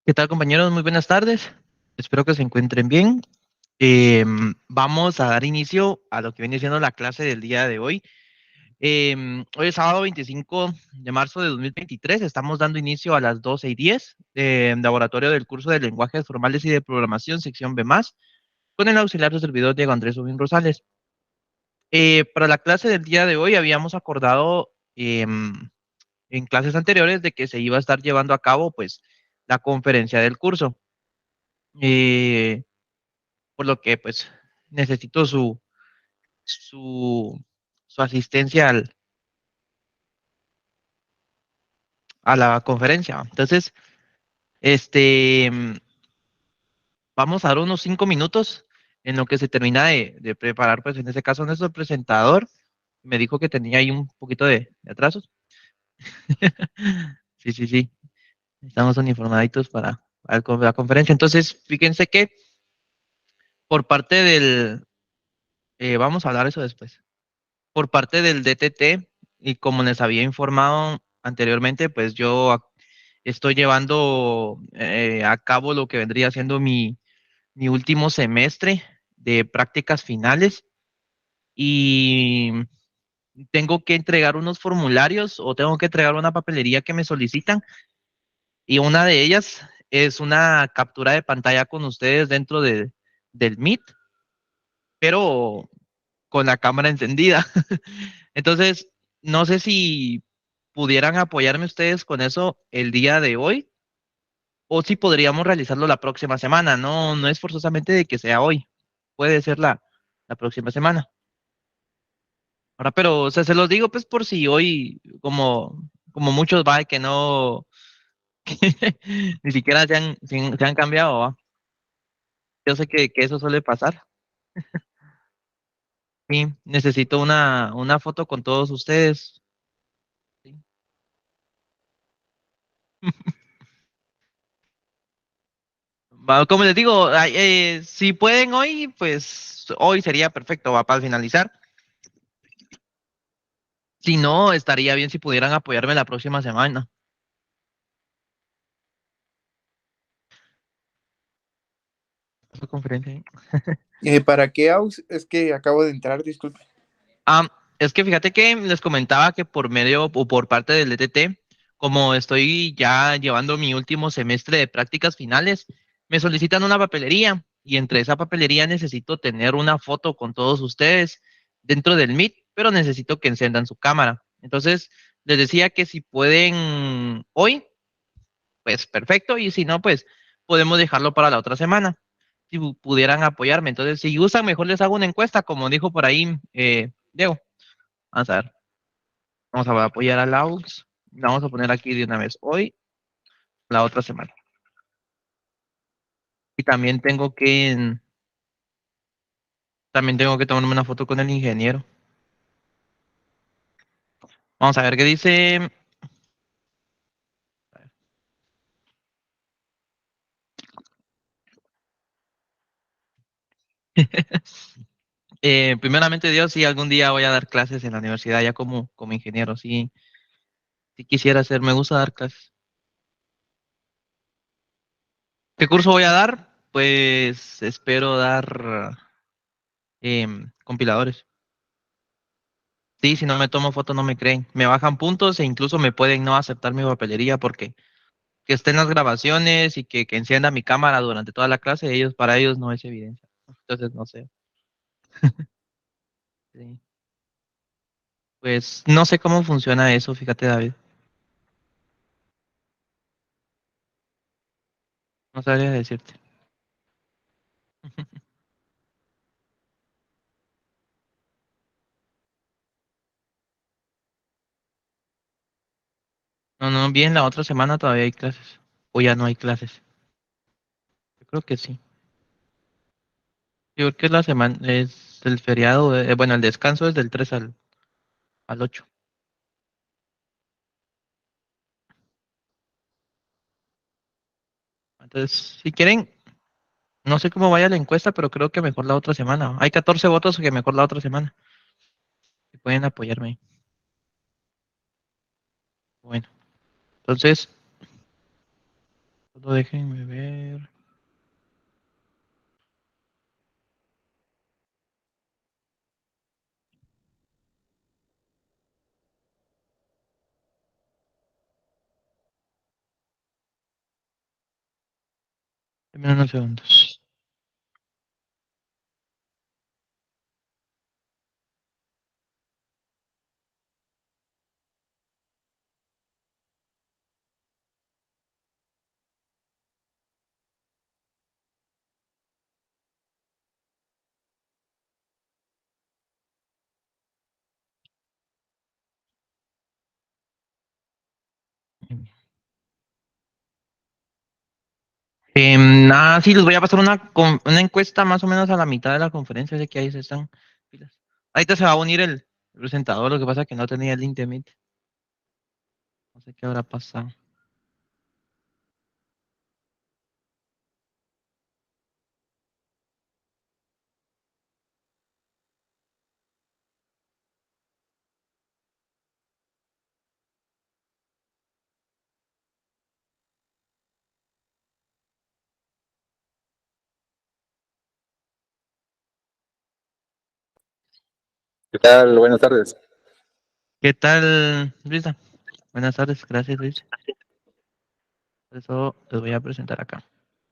¿Qué tal, compañeros? Muy buenas tardes. Espero que se encuentren bien. Vamos a dar inicio a lo que viene siendo la clase del día de hoy. Hoy es sábado 25 de marzo de 2023. Estamos dando inicio a las 12:10 laboratorio del curso de lenguajes formales y de programación, sección B+, con el auxiliar del servidor Diego Andrés Ubín Rosales. Para la clase del día de hoy habíamos acordado en clases anteriores de que se iba a estar llevando a cabo pues la conferencia del curso. Eh, por lo que pues necesito su, su asistencia a la conferencia. Entonces, este, vamos a dar unos 5 minutos en lo que se termina de preparar, pues en este caso nuestro presentador me dijo que tenía ahí un poquito de atrasos. Sí, sí, sí, estamos uniformaditos para la conferencia. Entonces, fíjense que por parte vamos a hablar eso después. Por parte del DTT, y como les había informado anteriormente, pues yo estoy llevando a cabo lo que vendría siendo mi último semestre de prácticas finales y tengo que entregar unos formularios o tengo que entregar una papelería que me solicitan, y una de ellas es una captura de pantalla con ustedes dentro del Meet, pero con la cámara encendida. Entonces, no sé si pudieran apoyarme ustedes con eso el día de hoy o si podríamos realizarlo la próxima semana. No, no es forzosamente de que sea hoy. Puede ser la próxima semana. Ahora, pero, o sea, se los digo pues por si hoy, como muchos va que no, ni siquiera se han cambiado, ¿va? Yo sé que eso suele pasar. Sí, necesito una foto con todos ustedes. Sí. Como les digo, si pueden hoy, pues hoy sería perfecto, va para finalizar. Si no, estaría bien si pudieran apoyarme la próxima semana. Esa conferencia, ¿eh? ¿Para qué es que acabo de entrar? Disculpe. Ah, es que fíjate que les comentaba que por medio o por parte del ETT, como estoy ya llevando mi último semestre de prácticas finales, me solicitan una papelería y entre esa papelería necesito tener una foto con todos ustedes dentro del Meet, pero necesito que encendan su cámara. Entonces, les decía que si pueden hoy, pues perfecto, y si no, pues podemos dejarlo para la otra semana, si pudieran apoyarme. Entonces, si gustan, mejor les hago una encuesta, como dijo por ahí Diego. Vamos a ver, vamos a apoyar a Laux. La vamos a poner aquí de una vez hoy, la otra semana. Y también tengo que tomarme una foto con el ingeniero. Vamos a ver qué dice. Primeramente Dios, sí, algún día voy a dar clases en la universidad ya como ingeniero. Sí, sí quisiera hacer, me gusta dar clases. ¿Qué curso voy a dar? Pues espero dar compiladores. Sí, si no me tomo foto no me creen. Me bajan puntos e incluso me pueden no aceptar mi papelería porque que estén las grabaciones y que encienda mi cámara durante toda la clase, para ellos no es evidencia. Entonces no sé. Sí. Pues no sé cómo funciona eso, fíjate, David. No sabría decirte. No, no, bien, la otra semana todavía hay clases. O ya no hay clases. Yo creo que sí. Yo creo que la semana es el feriado, bueno, el descanso es del 3 al 8. Entonces, si quieren, no sé cómo vaya la encuesta, pero creo que mejor la otra semana. Hay 14 votos, que mejor la otra semana. Si pueden apoyarme. Bueno, entonces, Déjenme ver. Deme unos segundos. Sí, les voy a pasar una encuesta más o menos a la mitad de la conferencia, de que ahí se están pilas. Ahorita se va a unir el presentador, lo que pasa es que no tenía el link de Meet. No sé qué habrá pasado. ¿Qué tal? Buenas tardes. ¿Qué tal, Luisa? Buenas tardes, gracias, Luis. Por eso les voy a presentar acá.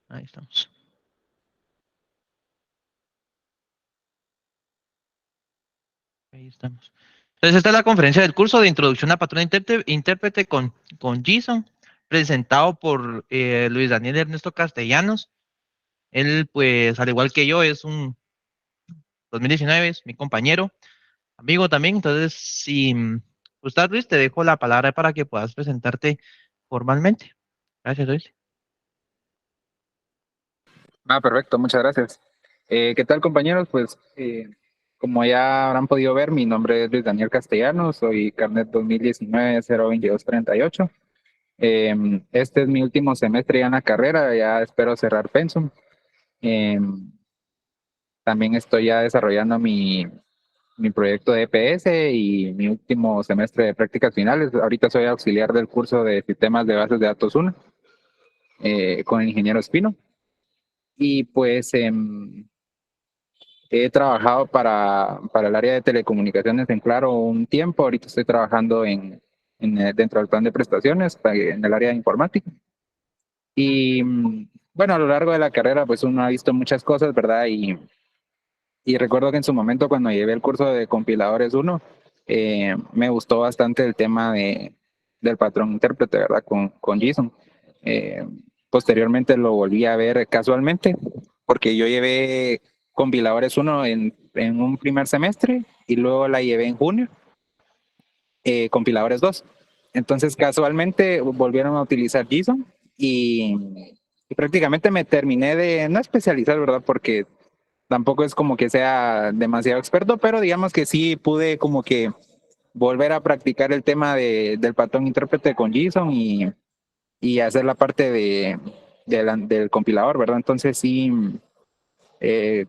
Ahí estamos. Ahí estamos. Entonces, esta es la conferencia del curso de Introducción a Patrón Intérprete con JSON, presentado por Luis Daniel Ernesto Castellanos. Él, pues, al igual que yo, es un 2019, es mi compañero, amigo también. Entonces, si gustas, Luis, te dejo la palabra para que puedas presentarte formalmente. Gracias, Luis. Perfecto, muchas gracias. ¿Qué tal, compañeros? Pues, como ya habrán podido ver, mi nombre es Luis Daniel Castellanos, soy carnet 2019-02238. Este es mi último semestre ya en la carrera, ya espero cerrar Pensum. Eh, También estoy ya desarrollando mi proyecto de EPS y mi último semestre de prácticas finales. Ahorita soy auxiliar del curso de Sistemas de Bases de Datos 1 con el ingeniero Espino. Y pues he trabajado para el área de telecomunicaciones en Claro un tiempo. Ahorita estoy trabajando dentro del plan de prestaciones en el área de informática. Y bueno, a lo largo de la carrera, pues uno ha visto muchas cosas, ¿verdad? Y recuerdo que en su momento, cuando llevé el curso de compiladores uno, me gustó bastante el tema del patrón intérprete, ¿verdad? Con JSON. Eh, Posteriormente lo volví a ver casualmente, porque yo llevé compiladores uno en un primer semestre y luego la llevé en junio, compiladores 2. Entonces, casualmente volvieron a utilizar JSON y prácticamente me terminé de no especializar, ¿verdad? Porque tampoco es como que sea demasiado experto, pero digamos que sí pude como que volver a practicar el tema del patrón intérprete con JSON y hacer la parte del compilador, ¿verdad? Entonces sí, eh,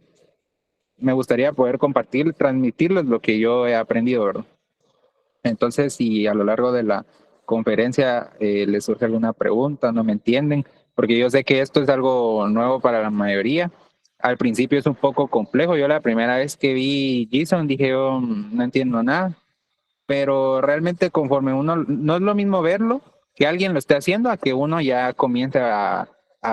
me gustaría poder compartir, transmitirles lo que yo he aprendido, ¿verdad? Entonces, si a lo largo de la conferencia les surge alguna pregunta, no me entienden, porque yo sé que esto es algo nuevo para la mayoría. Al principio es un poco complejo. Yo la primera vez que vi JSON dije, yo no entiendo nada, pero realmente conforme uno, no es lo mismo verlo, que alguien lo esté haciendo, a que uno ya comience a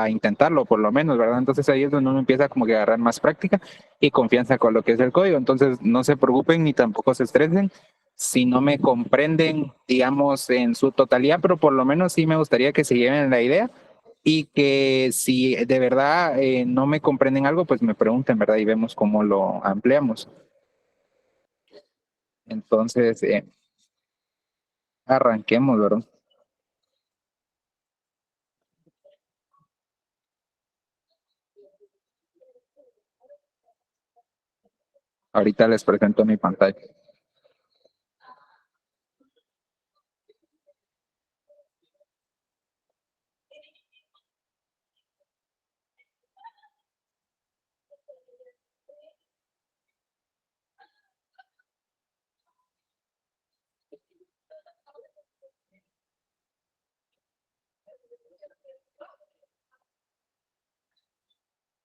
intentarlo, por lo menos, ¿verdad? Entonces ahí es donde uno empieza como que a agarrar más práctica y confianza con lo que es el código. Entonces no se preocupen ni tampoco se estresen si no me comprenden, digamos, en su totalidad, pero por lo menos sí me gustaría que se lleven la idea y que si de verdad no me comprenden algo, pues me pregunten, ¿verdad? Y vemos cómo lo ampliamos. Entonces, arranquemos, ¿verdad? Ahorita les presento mi pantalla.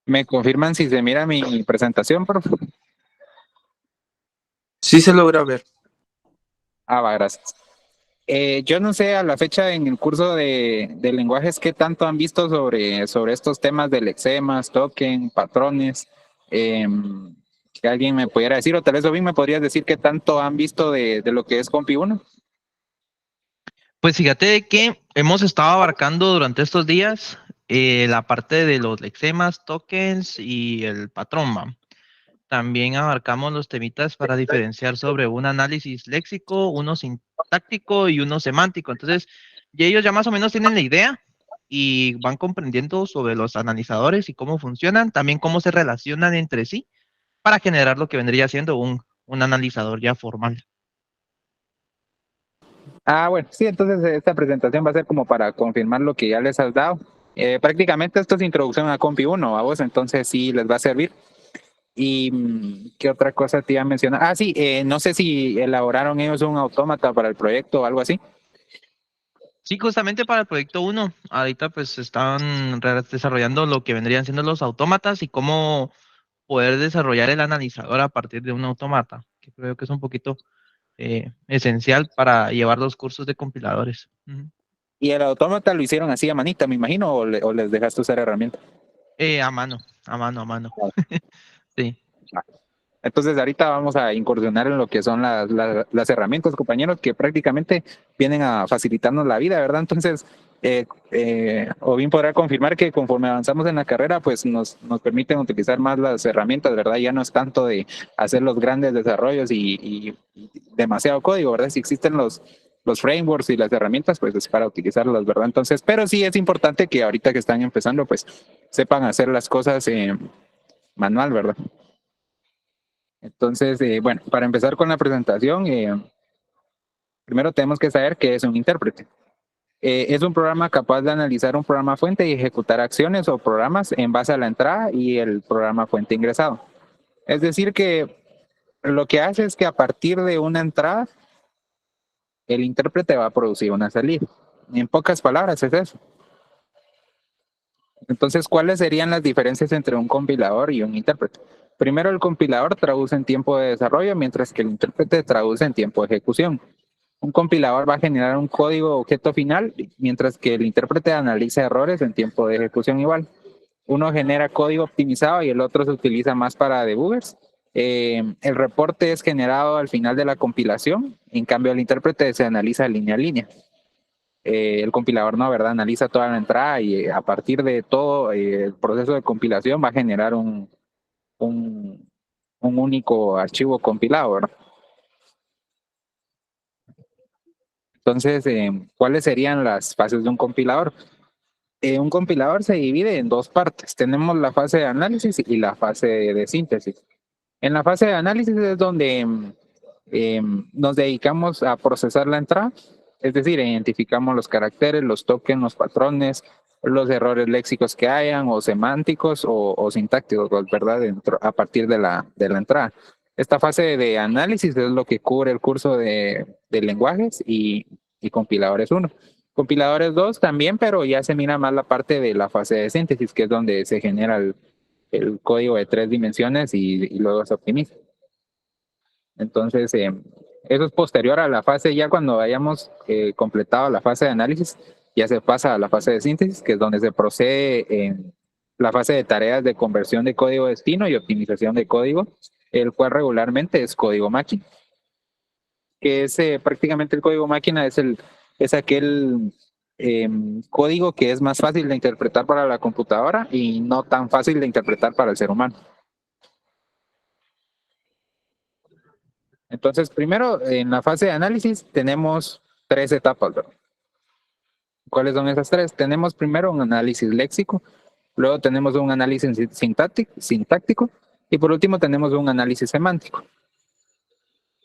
¿Me confirman si se mira mi presentación, por favor? Sí se logra ver. Ah, va, gracias. Yo no sé a la fecha en el curso de lenguajes qué tanto han visto sobre estos temas de lexemas, token, patrones. Que alguien me pudiera decir, o tal vez Obin me podrías decir qué tanto han visto de lo que es Compi 1. Pues fíjate que hemos estado abarcando durante estos días la parte de los lexemas, tokens y el patrón, ¿va? También abarcamos los temitas para diferenciar sobre un análisis léxico, uno sintáctico y uno semántico. Entonces, ya ellos ya más o menos tienen la idea y van comprendiendo sobre los analizadores y cómo funcionan, también cómo se relacionan entre sí para generar lo que vendría siendo un analizador ya formal. Ah, bueno, sí, entonces esta presentación va a ser como para confirmar lo que ya les has dado. Prácticamente esto es introducción a Compi 1, a vos, entonces sí les va a servir. ¿Y qué otra cosa te iba a mencionar? Ah, sí, no sé si elaboraron ellos un autómata para el proyecto o algo así. Sí, justamente para el proyecto uno, ahorita pues están desarrollando lo que vendrían siendo los autómatas y cómo poder desarrollar el analizador a partir de un autómata, que creo que es un poquito esencial para llevar los cursos de compiladores. Ujú. Y el autómata lo hicieron así a manita, me imagino, o les dejaste usar herramientas. A mano, a mano, a mano. Sí. Entonces ahorita vamos a incursionar en lo que son las herramientas, compañeros, que prácticamente vienen a facilitarnos la vida, ¿verdad? Entonces, Ovin podrá confirmar que conforme avanzamos en la carrera, pues nos permiten utilizar más las herramientas, ¿verdad? Ya no es tanto de hacer los grandes desarrollos y demasiado código, ¿verdad? Si existen los frameworks y las herramientas, pues es para utilizarlas, ¿verdad? Entonces, pero sí es importante que ahorita que están empezando, pues sepan hacer las cosas manual, ¿verdad? Entonces, bueno, para empezar con la presentación, primero tenemos que saber qué es un intérprete. Es un programa capaz de analizar un programa fuente y ejecutar acciones o programas en base a la entrada y el programa fuente ingresado. Es decir, que lo que hace es que a partir de una entrada, el intérprete va a producir una salida. En pocas palabras es eso. Entonces, ¿cuáles serían las diferencias entre un compilador y un intérprete? Primero, el compilador traduce en tiempo de desarrollo, mientras que el intérprete traduce en tiempo de ejecución. Un compilador va a generar un código objeto final, mientras que el intérprete analiza errores en tiempo de ejecución igual. Uno genera código optimizado y el otro se utiliza más para debuggers. El reporte es generado al final de la compilación, en cambio el intérprete se analiza línea a línea. El compilador no, ¿verdad? Analiza toda la entrada y a partir de todo el proceso de compilación va a generar un, un único archivo compilado, ¿verdad? Entonces, ¿cuáles serían las fases de un compilador? Un compilador se divide en dos partes. Tenemos la fase de análisis y la fase de síntesis. En la fase de análisis es donde nos dedicamos a procesar la entrada, es decir, identificamos los caracteres, los tokens, los patrones, los errores léxicos que hayan, o semánticos o sintácticos, ¿verdad? A partir de la entrada. Esta fase de análisis es lo que cubre el curso de lenguajes y compiladores 1. Compiladores 2 también, pero ya se mira más la parte de la fase de síntesis, que es donde se genera el código de 3 dimensiones y luego se optimiza. Entonces, eso es posterior a la fase, ya cuando hayamos completado la fase de análisis, ya se pasa a la fase de síntesis, que es donde se procede en la fase de tareas de conversión de código destino y optimización de código, el cual regularmente es código máquina, que es prácticamente el código máquina es aquel código que es más fácil de interpretar para la computadora y no tan fácil de interpretar para el ser humano. Entonces, primero, en la fase de análisis tenemos tres etapas, ¿verdad? ¿Cuáles son esas tres? Tenemos primero un análisis léxico, luego tenemos un análisis sintáctico y por último tenemos un análisis semántico.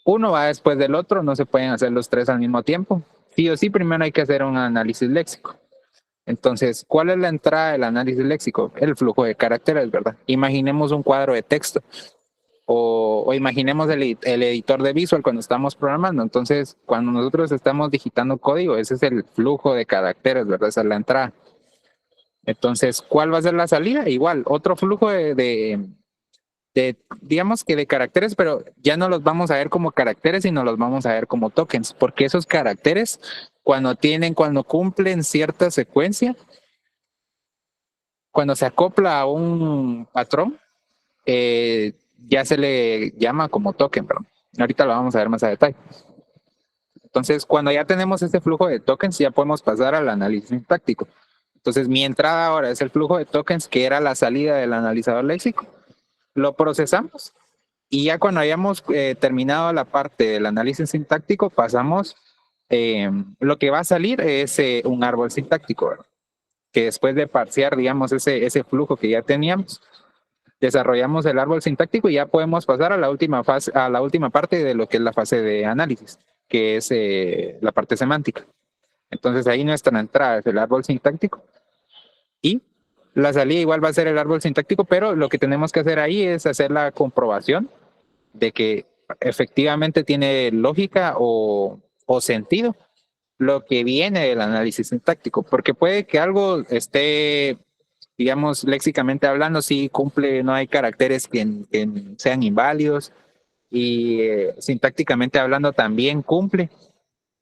Uno va después del otro, no se pueden hacer los tres al mismo tiempo. Sí o sí, primero hay que hacer un análisis léxico. Entonces, ¿cuál es la entrada del análisis léxico? El flujo de caracteres, ¿verdad? Imaginemos un cuadro de texto. O imaginemos el editor de Visual cuando estamos programando. Entonces, cuando nosotros estamos digitando código, ese es el flujo de caracteres, ¿verdad? Esa es la entrada. Entonces, ¿cuál va a ser la salida? Igual, otro flujo digamos que de caracteres, pero ya no los vamos a ver como caracteres, sino los vamos a ver como tokens, porque esos caracteres, cuando cumplen cierta secuencia, cuando se acopla a un patrón, ya se le llama como token, pero ahorita lo vamos a ver más a detalle. Entonces, cuando ya tenemos este flujo de tokens, ya podemos pasar al análisis sintáctico. Entonces, mi entrada ahora es el flujo de tokens, que era la salida del analizador léxico. Lo procesamos y ya cuando hayamos terminado la parte del análisis sintáctico, pasamos, lo que va a salir es un árbol sintáctico, ¿verdad? Que después de parsear, digamos, ese flujo que ya teníamos, desarrollamos el árbol sintáctico y ya podemos pasar a la última fase, a la última parte de lo que es la fase de análisis, que es la parte semántica. Entonces ahí nuestra entrada es el árbol sintáctico y la salida igual va a ser el árbol sintáctico, pero lo que tenemos que hacer ahí es hacer la comprobación de que efectivamente tiene lógica o sentido lo que viene del análisis sintáctico, porque puede que algo esté, digamos, léxicamente hablando, sí cumple, no hay caracteres que sean inválidos, y sintácticamente hablando también cumple,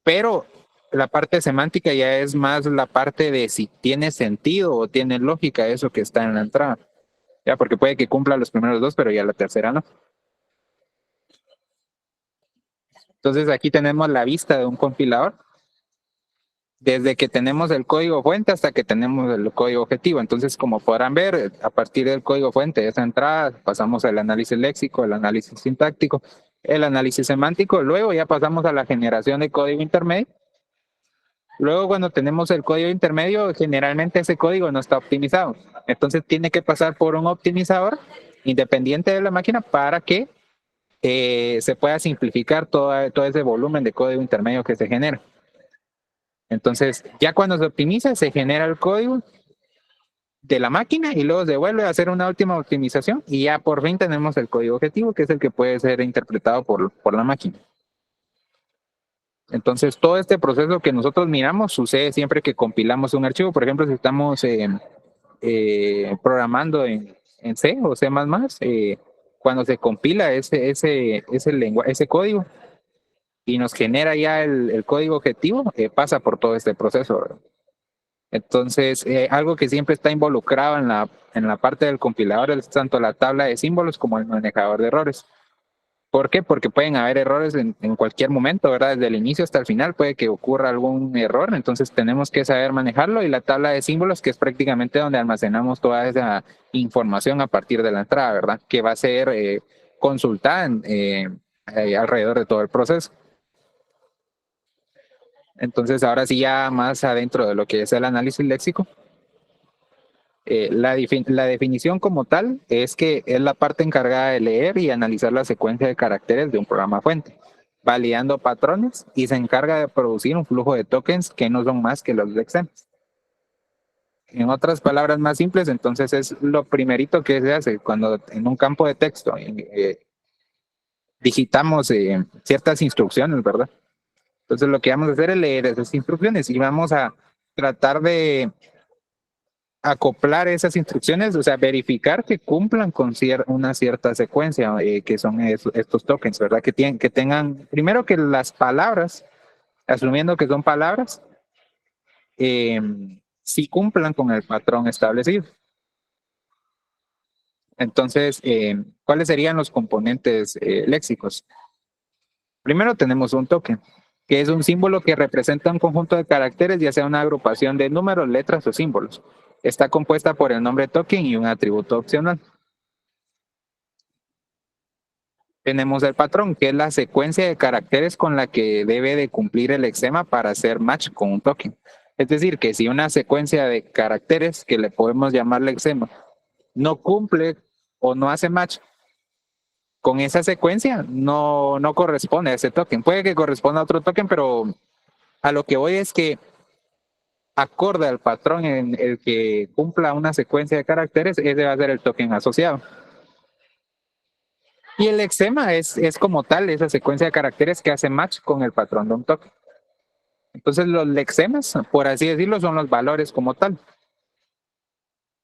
pero la parte semántica ya es más la parte de si tiene sentido o tiene lógica eso que está en la entrada, ya, porque puede que cumpla los primeros dos, pero ya la tercera no. Entonces aquí tenemos la vista de un compilador, desde que tenemos el código fuente hasta que tenemos el código objetivo. Entonces, como podrán ver, a partir del código fuente, de esa entrada, pasamos al análisis léxico, el análisis sintáctico, el análisis semántico, luego ya pasamos a la generación de código intermedio. Luego, cuando tenemos el código intermedio, generalmente ese código no está optimizado. Entonces, tiene que pasar por un optimizador independiente de la máquina para que se pueda simplificar todo ese volumen de código intermedio que se genera. Entonces, ya cuando se optimiza, se genera el código de la máquina y luego se vuelve a hacer una última optimización y ya por fin tenemos el código objetivo, que es el que puede ser interpretado por la máquina. Entonces, todo este proceso que nosotros miramos sucede siempre que compilamos un archivo. Por ejemplo, si estamos programando en C o C++, cuando se compila ese código y nos genera ya el código objetivo, pasa por todo este proceso, ¿verdad? Entonces, algo que siempre está involucrado en la parte del compilador es tanto la tabla de símbolos como el manejador de errores. ¿Por qué? Porque pueden haber errores en cualquier momento, ¿verdad? Desde el inicio hasta el final puede que ocurra algún error, entonces tenemos que saber manejarlo, y la tabla de símbolos, que es prácticamente donde almacenamos toda esa información a partir de la entrada, ¿verdad? Que va a ser consultada alrededor de todo el proceso. Entonces, ahora sí, ya más adentro de lo que es el análisis léxico, la definición como tal es que es la parte encargada de leer y analizar la secuencia de caracteres de un programa fuente, validando patrones, y se encarga de producir un flujo de tokens que no son más que los lexemas. En otras palabras más simples, entonces es lo primerito que se hace cuando en un campo de texto digitamos ciertas instrucciones, ¿verdad? Entonces lo que vamos a hacer es leer esas instrucciones y vamos a tratar de acoplar esas instrucciones, o sea, verificar que cumplan con una cierta secuencia, que son estos tokens, ¿verdad? Que tengan, primero, que las palabras, asumiendo que son palabras, sí cumplan con el patrón establecido. Entonces, ¿cuáles serían los componentes léxicos? Primero tenemos un token, que es un símbolo que representa un conjunto de caracteres, ya sea una agrupación de números, letras o símbolos. Está compuesta por el nombre token y un atributo opcional. Tenemos el patrón, que es la secuencia de caracteres con la que debe de cumplir el lexema para hacer match con un token. Es decir, que si una secuencia de caracteres, que le podemos llamar lexema, no cumple o no hace match con esa secuencia, no corresponde a ese token. Puede que corresponda a otro token, pero a lo que voy es que, acorde al patrón en el que cumpla una secuencia de caracteres, ese va a ser el token asociado. Y el lexema es como tal esa secuencia de caracteres que hace match con el patrón de un token. Entonces los lexemas, por así decirlo, son los valores como tal.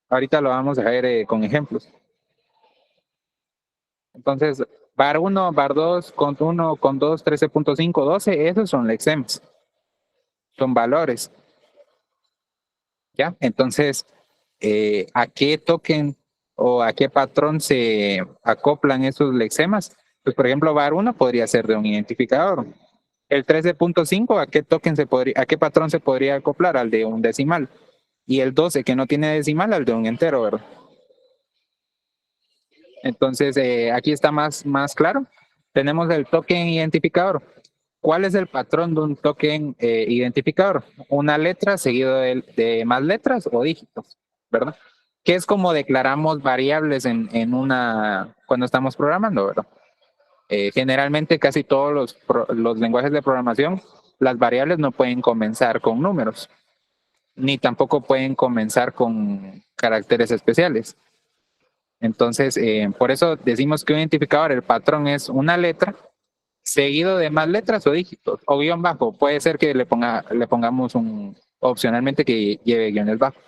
Ahorita lo vamos a ver con ejemplos. Entonces, var 1, var 2, cont 1, cont 2, 13.5, 12, esos son lexemas, son valores, ¿ya? Entonces, ¿a qué token o a qué patrón se acoplan esos lexemas? Pues, por ejemplo, var 1 podría ser de un identificador. El 13.5, ¿a qué token a qué patrón se podría acoplar? Al de un decimal. Y el 12, que no tiene decimal, al de un entero, ¿verdad? Entonces, aquí está más claro. Tenemos el token identificador. ¿Cuál es el patrón de un token identificador? Una letra seguido de más letras o dígitos, ¿verdad? Que es como declaramos variables en una, cuando estamos programando, ¿verdad? Generalmente casi todos los lenguajes de programación, las variables no pueden comenzar con números, ni tampoco pueden comenzar con caracteres especiales. Entonces, por eso decimos que un identificador, el patrón es una letra seguido de más letras o dígitos, o guión bajo. Puede ser que le pongamos opcionalmente que lleve guiones bajos.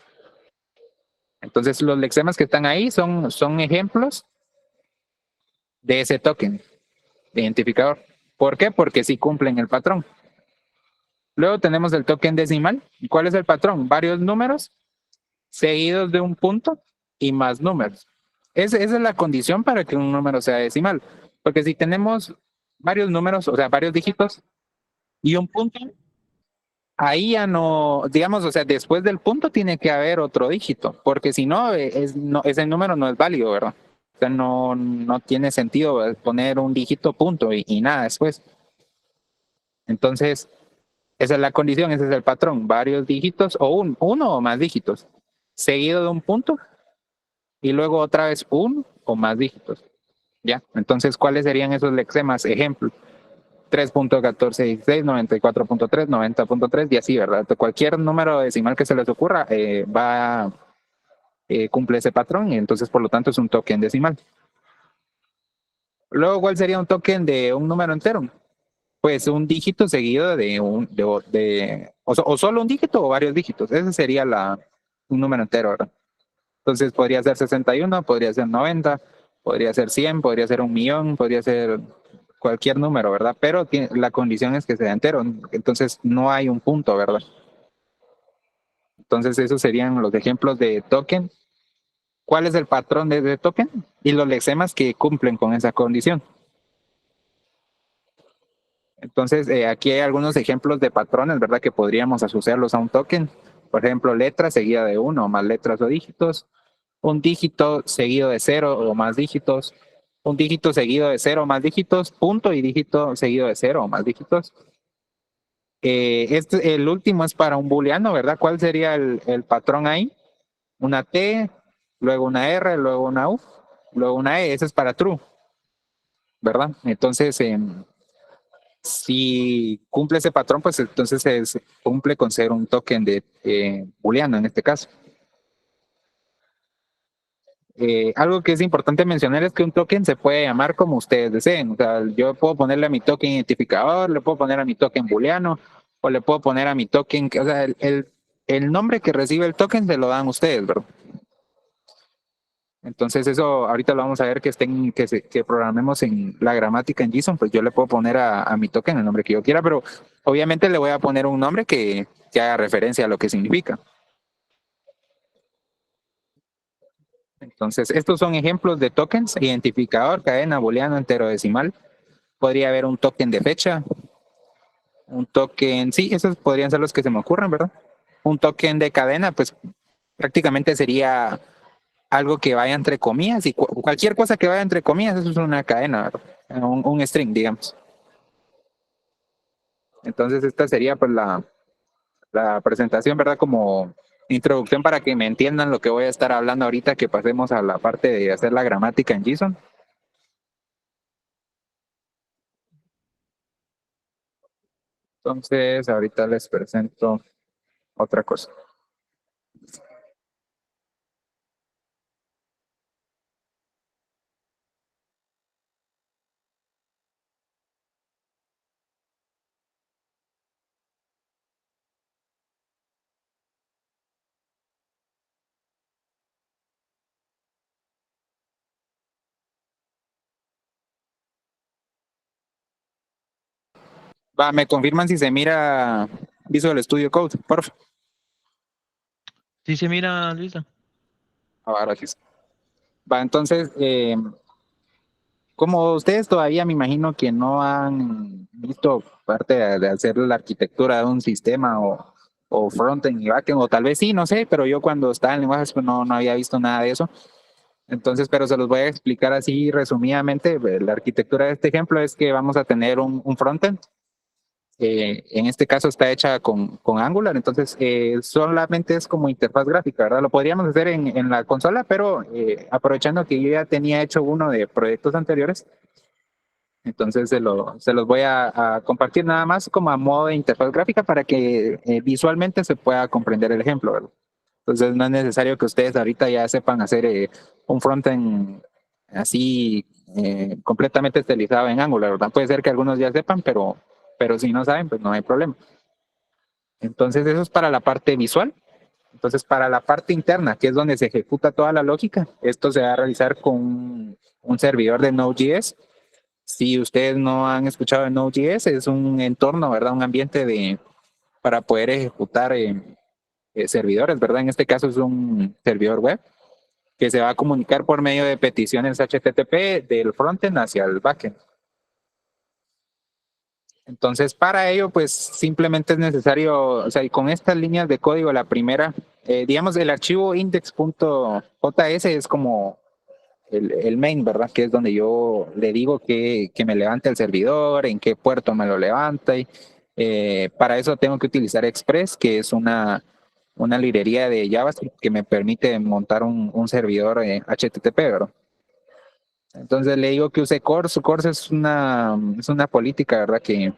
Entonces, los lexemas que están ahí son ejemplos de ese token de identificador. ¿Por qué? Porque sí cumplen el patrón. Luego tenemos el token decimal. ¿Cuál es el patrón? Varios números seguidos de un punto y más números. Esa es la condición para que un número sea decimal. Porque si tenemos varios números, o sea, varios dígitos y un punto, ahí ya no, digamos, o sea, después del punto tiene que haber otro dígito, porque si no, ese número no es válido, ¿verdad? O sea, no tiene sentido poner un dígito punto y nada después. Entonces, esa es la condición, ese es el patrón, varios dígitos o uno o más dígitos, seguido de un punto y luego otra vez uno o más dígitos. ¿Ya? Entonces, ¿cuáles serían esos lexemas? Ejemplo, 3.1416, 94.3, 90.3 y así, ¿verdad? Cualquier número decimal que se les ocurra cumple ese patrón y entonces, por lo tanto, es un token decimal. Luego, ¿cuál sería un token de un número entero? Pues un dígito seguido o solo un dígito o varios dígitos. Ese sería un número entero, ¿verdad? Entonces podría ser 61, podría ser 90, podría ser 100, podría ser 1.000.000, podría ser cualquier número, ¿verdad? Pero la condición es que sea entero, entonces no hay un punto, ¿verdad? Entonces esos serían los ejemplos de token. ¿Cuál es el patrón de token? Y los lexemas que cumplen con esa condición. Entonces aquí hay algunos ejemplos de patrones, ¿verdad? Que podríamos asociarlos a un token. Por ejemplo, letra seguida de uno o más letras o dígitos, un dígito seguido de cero o más dígitos, un dígito seguido de cero o más dígitos, punto y dígito seguido de cero o más dígitos. El último es para un booleano, ¿verdad? ¿Cuál sería el patrón ahí? Una T, luego una R, luego una U, luego una E, ese es para true, ¿verdad? Entonces, si cumple ese patrón, pues entonces cumple con ser un token de booleano en este caso. Algo que es importante mencionar es que un token se puede llamar como ustedes deseen. O sea, yo puedo ponerle a mi token identificador, le puedo poner a mi token booleano, o le puedo poner a mi token, o sea, el nombre que recibe el token se lo dan ustedes, ¿verdad? Entonces eso ahorita lo vamos a ver que programemos en la gramática en JSON, pues yo le puedo poner a mi token el nombre que yo quiera, pero obviamente le voy a poner un nombre que haga referencia a lo que significa. Entonces, estos son ejemplos de tokens: identificador, cadena, booleano, entero, decimal. Podría haber un token de fecha, un token, sí, esos podrían ser los que se me ocurren, ¿verdad? Un token de cadena, pues prácticamente sería algo que vaya entre comillas y cualquier cosa que vaya entre comillas, eso es una cadena, ¿verdad? Un string, digamos. Entonces, esta sería pues la presentación, ¿verdad? Como introducción para que me entiendan lo que voy a estar hablando ahorita, que pasemos a la parte de hacer la gramática en JSON. Entonces, ahorita les presento otra cosa. Va, me confirman si se mira Visual Studio Code, por favor. Sí se mira, Luisa. Ahora sí. Va, entonces, como ustedes todavía me imagino que no han visto parte de hacer la arquitectura de un sistema o frontend y backend, o tal vez sí, no sé, pero yo cuando estaba en lenguajes pues no había visto nada de eso. Entonces, pero se los voy a explicar así resumidamente. La arquitectura de este ejemplo es que vamos a tener un frontend. En este caso está hecha con Angular, entonces solamente es como interfaz gráfica, ¿verdad? Lo podríamos hacer en la consola, pero aprovechando que yo ya tenía hecho uno de proyectos anteriores, entonces se los voy a compartir nada más como a modo de interfaz gráfica para que visualmente se pueda comprender el ejemplo, ¿verdad? Entonces no es necesario que ustedes ahorita ya sepan hacer un frontend así completamente estilizado en Angular, ¿verdad? Puede ser que algunos ya sepan, pero si no saben, pues no hay problema. Entonces eso es para la parte visual. Entonces para la parte interna, que es donde se ejecuta toda la lógica, esto se va a realizar con un servidor de Node.js. Si ustedes no han escuchado de Node.js, es un entorno, ¿verdad? Un ambiente para poder ejecutar servidores, ¿verdad? En este caso es un servidor web que se va a comunicar por medio de peticiones HTTP del frontend hacia el backend. Entonces, para ello, pues simplemente es necesario, o sea, y con estas líneas de código, la primera, digamos, el archivo index.js es como el main, ¿verdad? Que es donde yo le digo que me levante el servidor, en qué puerto me lo levanta. Y, para eso tengo que utilizar Express, que es una librería de JavaScript que me permite montar un servidor HTTP, ¿verdad? Entonces le digo que use Corse. Corse es una política, ¿verdad? Que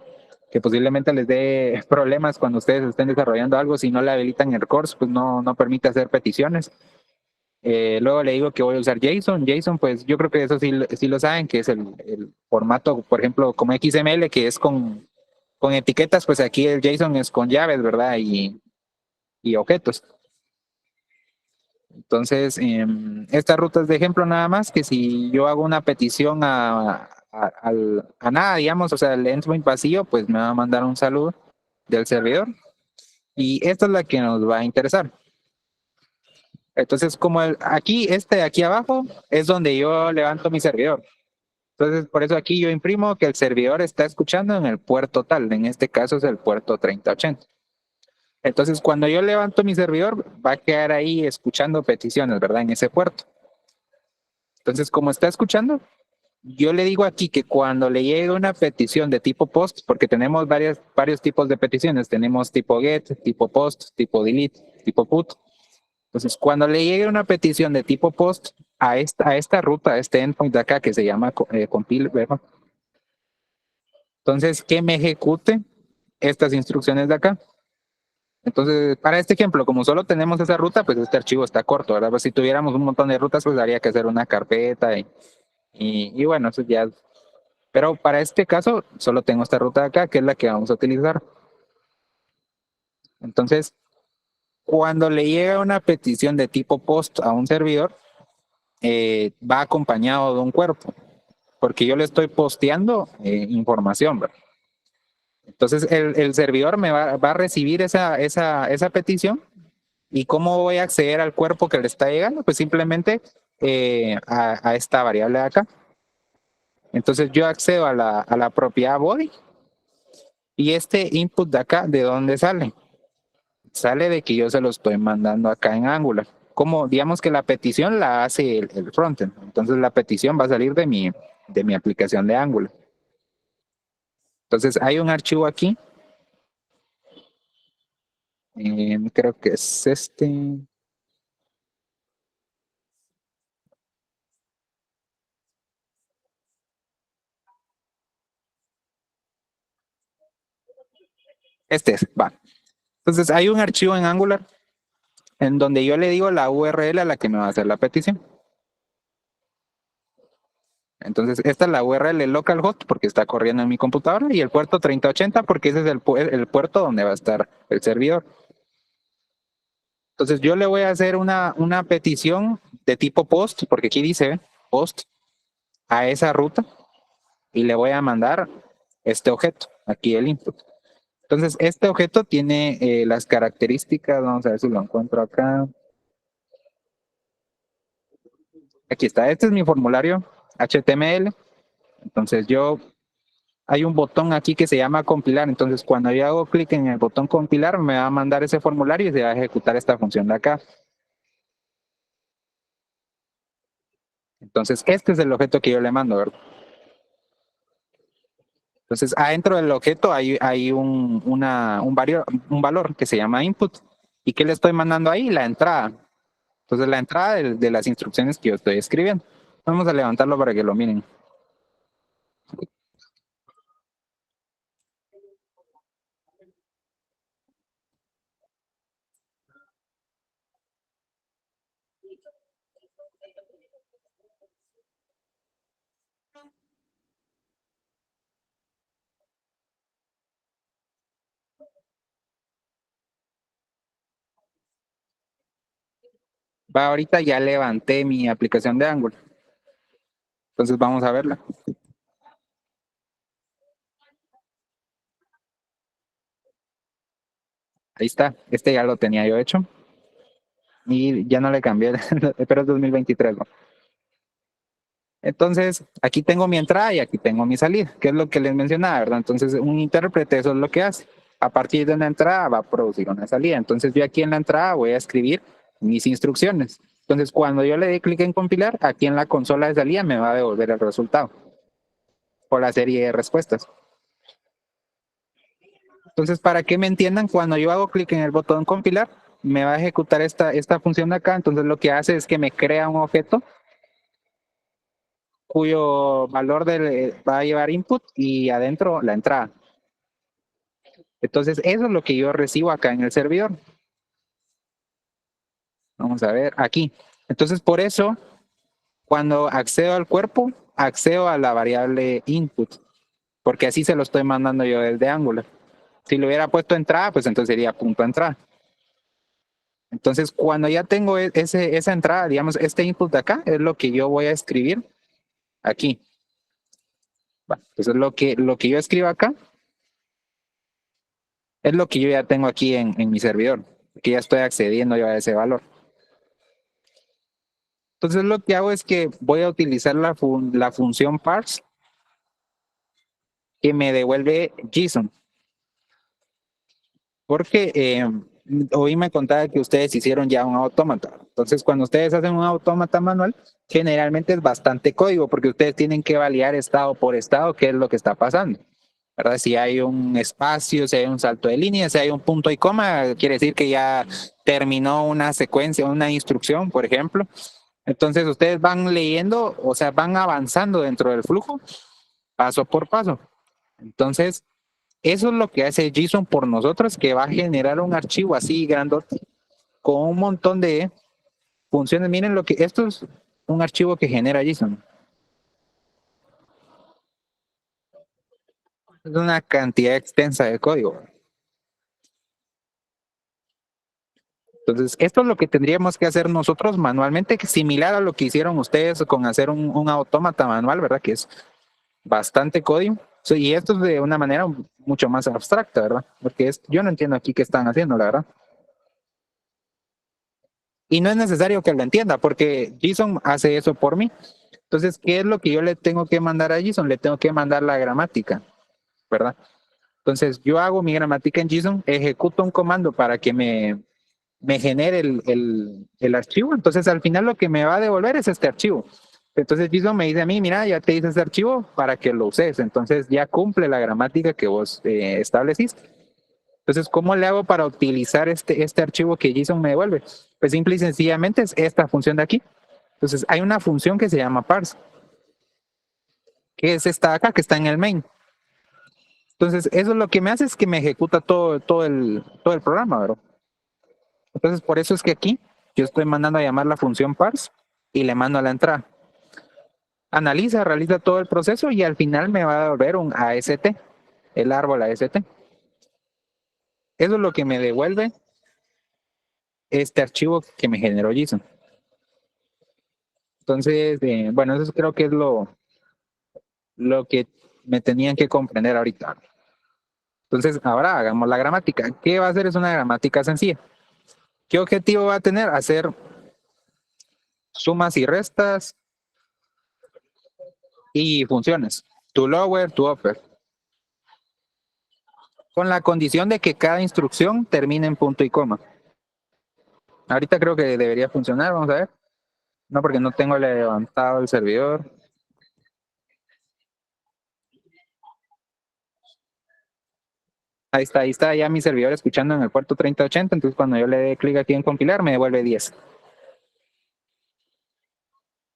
posiblemente les dé problemas cuando ustedes estén desarrollando algo. Si no le habilitan el Corse, pues no permite hacer peticiones. Luego le digo que voy a usar JSON. JSON, pues yo creo que eso sí lo saben, que es el formato, por ejemplo, como XML, que es con etiquetas, pues aquí el JSON es con llaves, ¿verdad? Y objetos. Entonces, esta ruta es de ejemplo nada más, que si yo hago una petición a nada, digamos, o sea, el endpoint vacío, pues me va a mandar un saludo del servidor. Y esta es la que nos va a interesar. Entonces, como aquí, este de aquí abajo, es donde yo levanto mi servidor. Entonces, por eso aquí yo imprimo que el servidor está escuchando en el puerto tal. En este caso es el puerto 3080. Entonces, cuando yo levanto mi servidor, va a quedar ahí escuchando peticiones, ¿verdad? En ese puerto. Entonces, como está escuchando, yo le digo aquí que cuando le llegue una petición de tipo post, porque tenemos varios tipos de peticiones, tenemos tipo get, tipo post, tipo delete, tipo put. Entonces, cuando le llegue una petición de tipo post a esta ruta, a este endpoint de acá que se llama compile, ¿verdad? Entonces, que me ejecute estas instrucciones de acá. Entonces, para este ejemplo, como solo tenemos esa ruta, pues este archivo está corto, ¿verdad? Pues si tuviéramos un montón de rutas, pues habría que hacer una carpeta y bueno, eso ya. Pero para este caso, solo tengo esta ruta de acá, que es la que vamos a utilizar. Entonces, cuando le llega una petición de tipo post a un servidor, va acompañado de un cuerpo, porque yo le estoy posteando información, ¿verdad? Entonces, el servidor me va a recibir esa petición. ¿Y cómo voy a acceder al cuerpo que le está llegando? Pues simplemente a esta variable de acá. Entonces yo accedo a la propiedad body y este input de acá, ¿de dónde sale? Sale de que yo se lo estoy mandando acá en Angular. Como digamos que la petición la hace el frontend. Entonces la petición va a salir de mi aplicación de Angular. Entonces hay un archivo aquí. Creo que es este. Este es, va. Entonces hay un archivo en Angular en donde yo le digo la URL a la que me va a hacer la petición. Entonces, esta es la URL localhost porque está corriendo en mi computadora y el puerto 3080 porque ese es el puerto donde va a estar el servidor. Entonces, yo le voy a hacer una petición de tipo post, porque aquí dice post, a esa ruta y le voy a mandar este objeto. aquí el input. Entonces, este objeto tiene las características, vamos a ver si lo encuentro acá. Aquí está, este es mi formulario HTML. Entonces hay un botón aquí que se llama compilar. Entonces, cuando yo hago clic en el botón compilar, me va a mandar ese formulario y se va a ejecutar esta función de acá. Entonces, este es el objeto que yo le mando, ¿verdad? Entonces, adentro del objeto hay un valor que se llama input. ¿Y qué le estoy mandando ahí? La entrada. Entonces, la entrada de las instrucciones que yo estoy escribiendo. Vamos a levantarlo para que lo miren. Va, ahorita ya levanté mi aplicación de Angular. Entonces, vamos a verla. Ahí está. Este ya lo tenía yo hecho. Y ya no le cambié, pero es 2023, ¿no? Entonces, aquí tengo mi entrada y aquí tengo mi salida, que es lo que les mencionaba, ¿verdad? Entonces, un intérprete eso es lo que hace. A partir de una entrada va a producir una salida. Entonces, yo aquí en la entrada voy a escribir mis instrucciones. Entonces, cuando yo le dé clic en compilar, aquí en la consola de salida me va a devolver el resultado o la serie de respuestas. Entonces, para que me entiendan, cuando yo hago clic en el botón compilar, me va a ejecutar esta función de acá. Entonces, lo que hace es que me crea un objeto cuyo valor va a llevar input y adentro la entrada. Entonces, eso es lo que yo recibo acá en el servidor. Vamos a ver aquí. Entonces, por eso, cuando accedo al cuerpo, accedo a la variable input, porque así se lo estoy mandando yo desde Angular. Si lo hubiera puesto entrada, pues entonces sería punto entrada. Entonces, cuando ya tengo esa entrada, digamos, este input de acá, es lo que yo voy a escribir aquí. Entonces, lo que yo escribo acá es lo que yo ya tengo aquí en mi servidor, que ya estoy accediendo yo a ese valor. Entonces lo que hago es que voy a utilizar la función parse que me devuelve JSON. Porque hoy me contaba que ustedes hicieron ya un autómata. Entonces cuando ustedes hacen un autómata manual, generalmente es bastante código porque ustedes tienen que validar estado por estado qué es lo que está pasando. ¿Verdad? Si hay un espacio, si hay un salto de línea, si hay un punto y coma, quiere decir que ya terminó una secuencia, una instrucción, por ejemplo. Entonces ustedes van leyendo, o sea, van avanzando dentro del flujo, paso por paso. Entonces, eso es lo que hace JSON por nosotros, que va a generar un archivo así grandote con un montón de funciones. Miren lo que esto es un archivo que genera JSON. Es una cantidad extensa de código. Entonces, esto es lo que tendríamos que hacer nosotros manualmente, similar a lo que hicieron ustedes con hacer un autómata manual, ¿verdad? Que es bastante código. Y esto es de una manera mucho más abstracta, ¿verdad? Porque yo no entiendo aquí qué están haciendo, la verdad. Y no es necesario que lo entienda, porque JSON hace eso por mí. Entonces, ¿qué es lo que yo le tengo que mandar a JSON? Le tengo que mandar la gramática, ¿verdad? Entonces, yo hago mi gramática en JSON, ejecuto un comando para que me genere el archivo. Entonces, al final lo que me va a devolver es este archivo. Entonces, JSON me dice a mí, mira, ya te hice este archivo para que lo uses. Entonces, ya cumple la gramática que vos estableciste. Entonces, ¿cómo le hago para utilizar este archivo que JSON me devuelve? Pues simple y sencillamente es esta función de aquí. Entonces, hay una función que se llama parse, que es esta de acá, que está en el main. Entonces, eso lo que me hace es que me ejecuta todo el programa, ¿verdad? Entonces, por eso es que aquí yo estoy mandando a llamar la función parse y le mando a la entrada. Analiza, realiza todo el proceso y al final me va a devolver un AST, el árbol AST. Eso es lo que me devuelve este archivo que me generó JSON. Entonces, bueno, eso creo que es lo que me tenían que comprender ahorita. Entonces, ahora hagamos la gramática. ¿Qué va a hacer? Es una gramática sencilla. ¿Qué objetivo va a tener? Hacer sumas y restas y funciones. To lower, to upper. Con la condición de que cada instrucción termine en punto y coma. Ahorita creo que debería funcionar, vamos a ver. No, porque no tengo levantado el servidor. Ahí está ya mi servidor escuchando en el puerto 3080, entonces cuando yo le dé clic aquí en compilar me devuelve 10.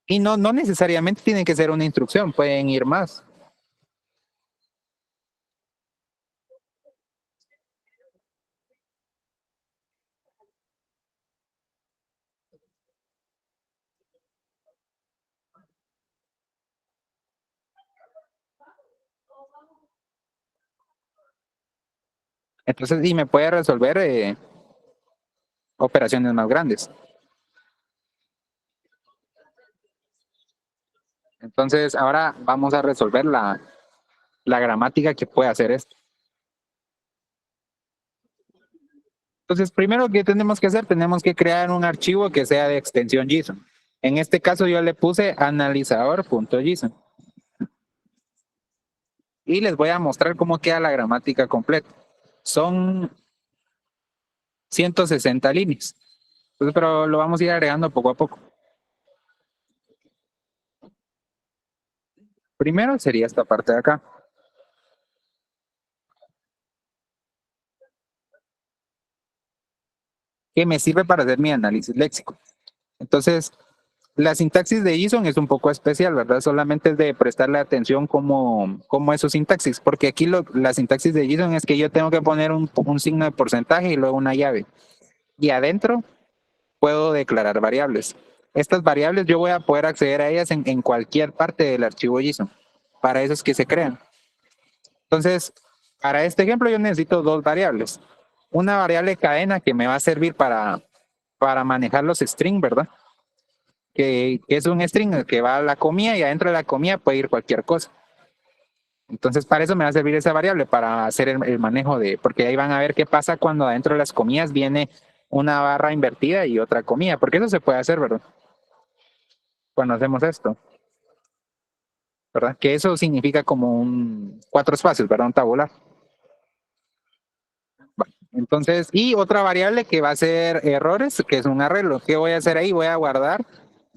Y no necesariamente tiene que ser una instrucción, pueden ir más. Entonces, y me puede resolver operaciones más grandes. Entonces, ahora vamos a resolver la gramática que puede hacer esto. Entonces, primero que tenemos que hacer, tenemos que crear un archivo que sea de extensión JSON. En este caso yo le puse analizador.json. Y les voy a mostrar cómo queda la gramática completa. Son 160 líneas. Entonces, pero lo vamos a ir agregando poco a poco. Primero sería esta parte de acá. Que me sirve para hacer mi análisis léxico. Entonces, la sintaxis de JSON es un poco especial, ¿verdad? Solamente es de prestarle atención cómo es su sintaxis, porque aquí la sintaxis de JSON es que yo tengo que poner un signo de porcentaje y luego una llave. Y adentro puedo declarar variables. Estas variables yo voy a poder acceder a ellas en cualquier parte del archivo JSON. Para eso es que se crean. Entonces, para este ejemplo yo necesito dos variables. Una variable cadena que me va a servir para manejar los strings, ¿verdad? Que es un string que va a la comilla y adentro de la comilla puede ir cualquier cosa. Entonces, para eso me va a servir esa variable, para hacer el manejo porque ahí van a ver qué pasa cuando adentro de las comillas viene una barra invertida y otra comilla, porque eso se puede hacer, ¿verdad? Cuando hacemos esto, ¿verdad? Que eso significa como 4 espacios, ¿verdad? Un tabular. Entonces, y otra variable que va a ser errores, que es un arreglo. ¿Qué voy a hacer ahí? Voy a guardar,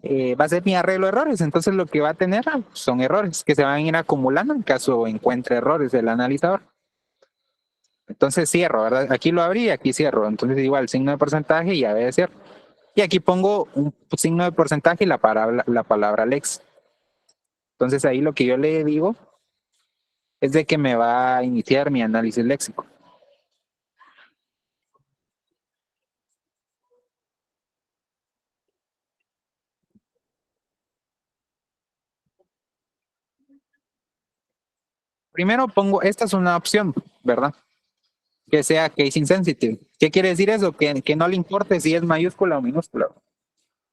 va a ser mi arreglo de errores. Entonces, lo que va a tener son errores que se van a ir acumulando en caso encuentre errores del analizador. Entonces, cierro, ¿verdad? Aquí lo abrí y aquí cierro. Entonces, igual, signo de porcentaje y llave de cierre. Y aquí pongo un signo de porcentaje y la palabra lex. Entonces, ahí lo que yo le digo es de que me va a iniciar mi análisis léxico. Primero pongo, esta es una opción, ¿verdad? Que sea case insensitive. ¿Qué quiere decir eso? Que no le importe si es mayúscula o minúscula.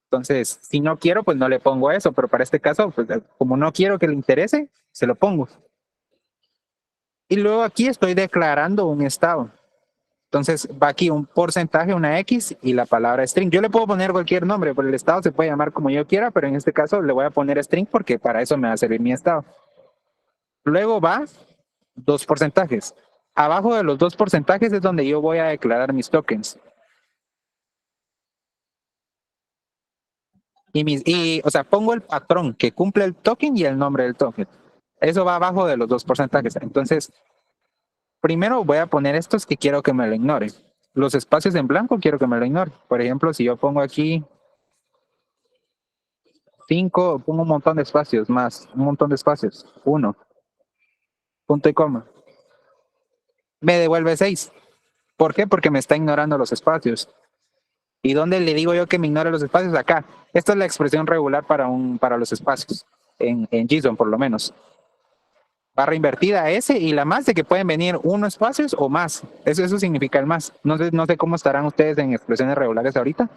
Entonces, si no quiero, pues no le pongo eso, pero para este caso, pues como no quiero que le interese, se lo pongo. Y luego aquí estoy declarando un estado. Entonces va aquí un porcentaje, una X y la palabra string. Yo le puedo poner cualquier nombre, pero el estado se puede llamar como yo quiera, pero en este caso le voy a poner string porque para eso me va a servir mi estado. Luego va 2 porcentajes. Abajo de los 2 porcentajes es donde yo voy a declarar mis tokens. O sea, pongo el patrón que cumple el token y el nombre del token. Eso va abajo de los 2 porcentajes. Entonces, primero voy a poner estos que quiero que me lo ignoren. Los espacios en blanco quiero que me lo ignore. Por ejemplo, si yo pongo aquí 5, pongo un montón de espacios más, un montón de espacios. 1, punto y coma. Me devuelve 6. ¿Por qué? Porque me está ignorando los espacios. ¿Y dónde le digo yo que me ignore los espacios? Acá. Esta es la expresión regular para los espacios, en JSON por lo menos. Barra invertida S y la más de que pueden venir 1 espacios o más. Eso significa el más. No sé cómo estarán ustedes en expresiones regulares ahorita,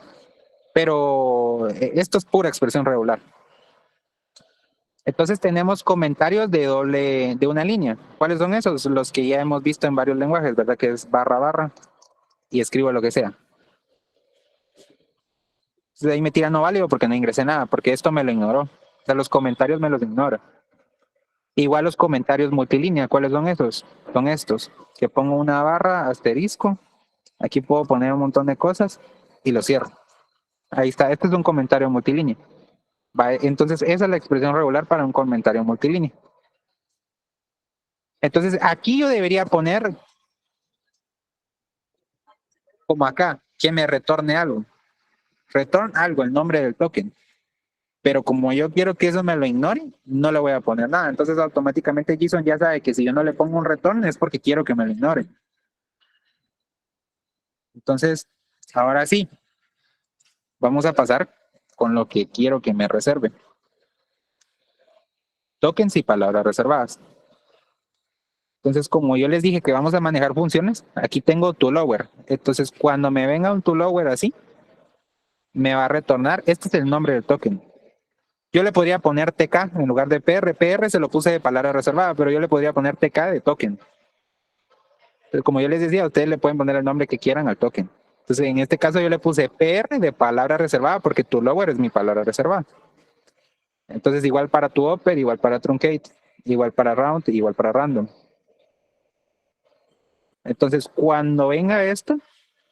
pero esto es pura expresión regular. Entonces tenemos comentarios de una línea. ¿Cuáles son esos? Los que ya hemos visto en varios lenguajes, ¿verdad? Que es barra barra y escribo lo que sea. Entonces ahí me tira no válido porque no ingresé nada, porque esto me lo ignoró. O sea, los comentarios me los ignora. Igual los comentarios multilínea, ¿cuáles son esos? Son estos, que pongo una barra, asterisco, aquí puedo poner un montón de cosas y lo cierro. Ahí está, este es un comentario multilínea. Entonces esa es la expresión regular para un comentario multilínea. Entonces aquí yo debería poner, como acá, que me retorne algo. Return algo, el nombre del token. Pero como yo quiero que eso me lo ignore, no le voy a poner nada. Entonces automáticamente JSON ya sabe que si yo no le pongo un return es porque quiero que me lo ignore. Entonces, ahora sí, vamos a pasar con lo que quiero que me reserve. Tokens y palabras reservadas. Entonces, como yo les dije que vamos a manejar funciones, aquí tengo toLower. Entonces, cuando me venga un toLower así, me va a retornar, este es el nombre del token. Yo le podría poner TK en lugar de PR. PR se lo puse de palabra reservada, pero yo le podría poner TK de token. Entonces, como yo les decía, ustedes le pueden poner el nombre que quieran al token. Entonces, en este caso yo le puse PR de palabra reservada porque toLower es mi palabra reservada. Entonces, igual para toOpper, igual para truncate, igual para round, igual para random. Entonces, cuando venga esto,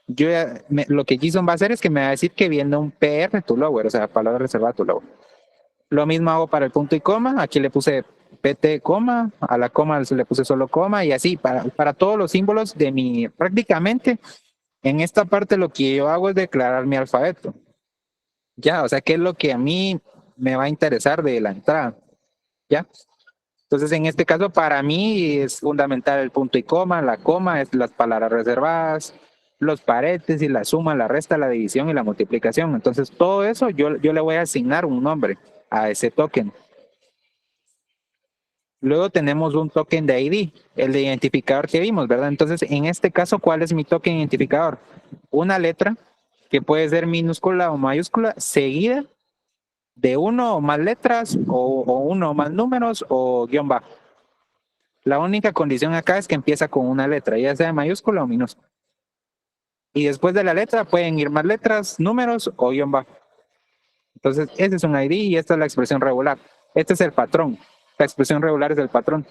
lo que JSON va a hacer es que me va a decir que viene un PR toLower, o sea, palabra reservada toLower. Lo mismo hago para el punto y coma. Aquí le puse PT, coma. A la coma le puse solo coma. Y así, para todos los símbolos de mi... Prácticamente, en esta parte lo que yo hago es declarar mi alfabeto. Ya, o sea, ¿qué es lo que a mí me va a interesar de la entrada? ¿Ya? Entonces, en este caso, para mí es fundamental el punto y coma, la coma, es las palabras reservadas, los paréntesis, la suma, la resta, la división y la multiplicación. Entonces, todo eso yo le voy a asignar un nombre a ese token. Luego tenemos un token de ID, el de identificador que vimos, ¿verdad? Entonces, en este caso, ¿cuál es mi token identificador? Una letra que puede ser minúscula o mayúscula, seguida de uno o más letras o uno o más números o guión bajo. La única condición acá es que empieza con una letra, ya sea mayúscula o minúscula. Y después de la letra pueden ir más letras, números o guión bajo. Entonces, ese es un ID y esta es la expresión regular. Este es el patrón. La expresión regular es el patrón.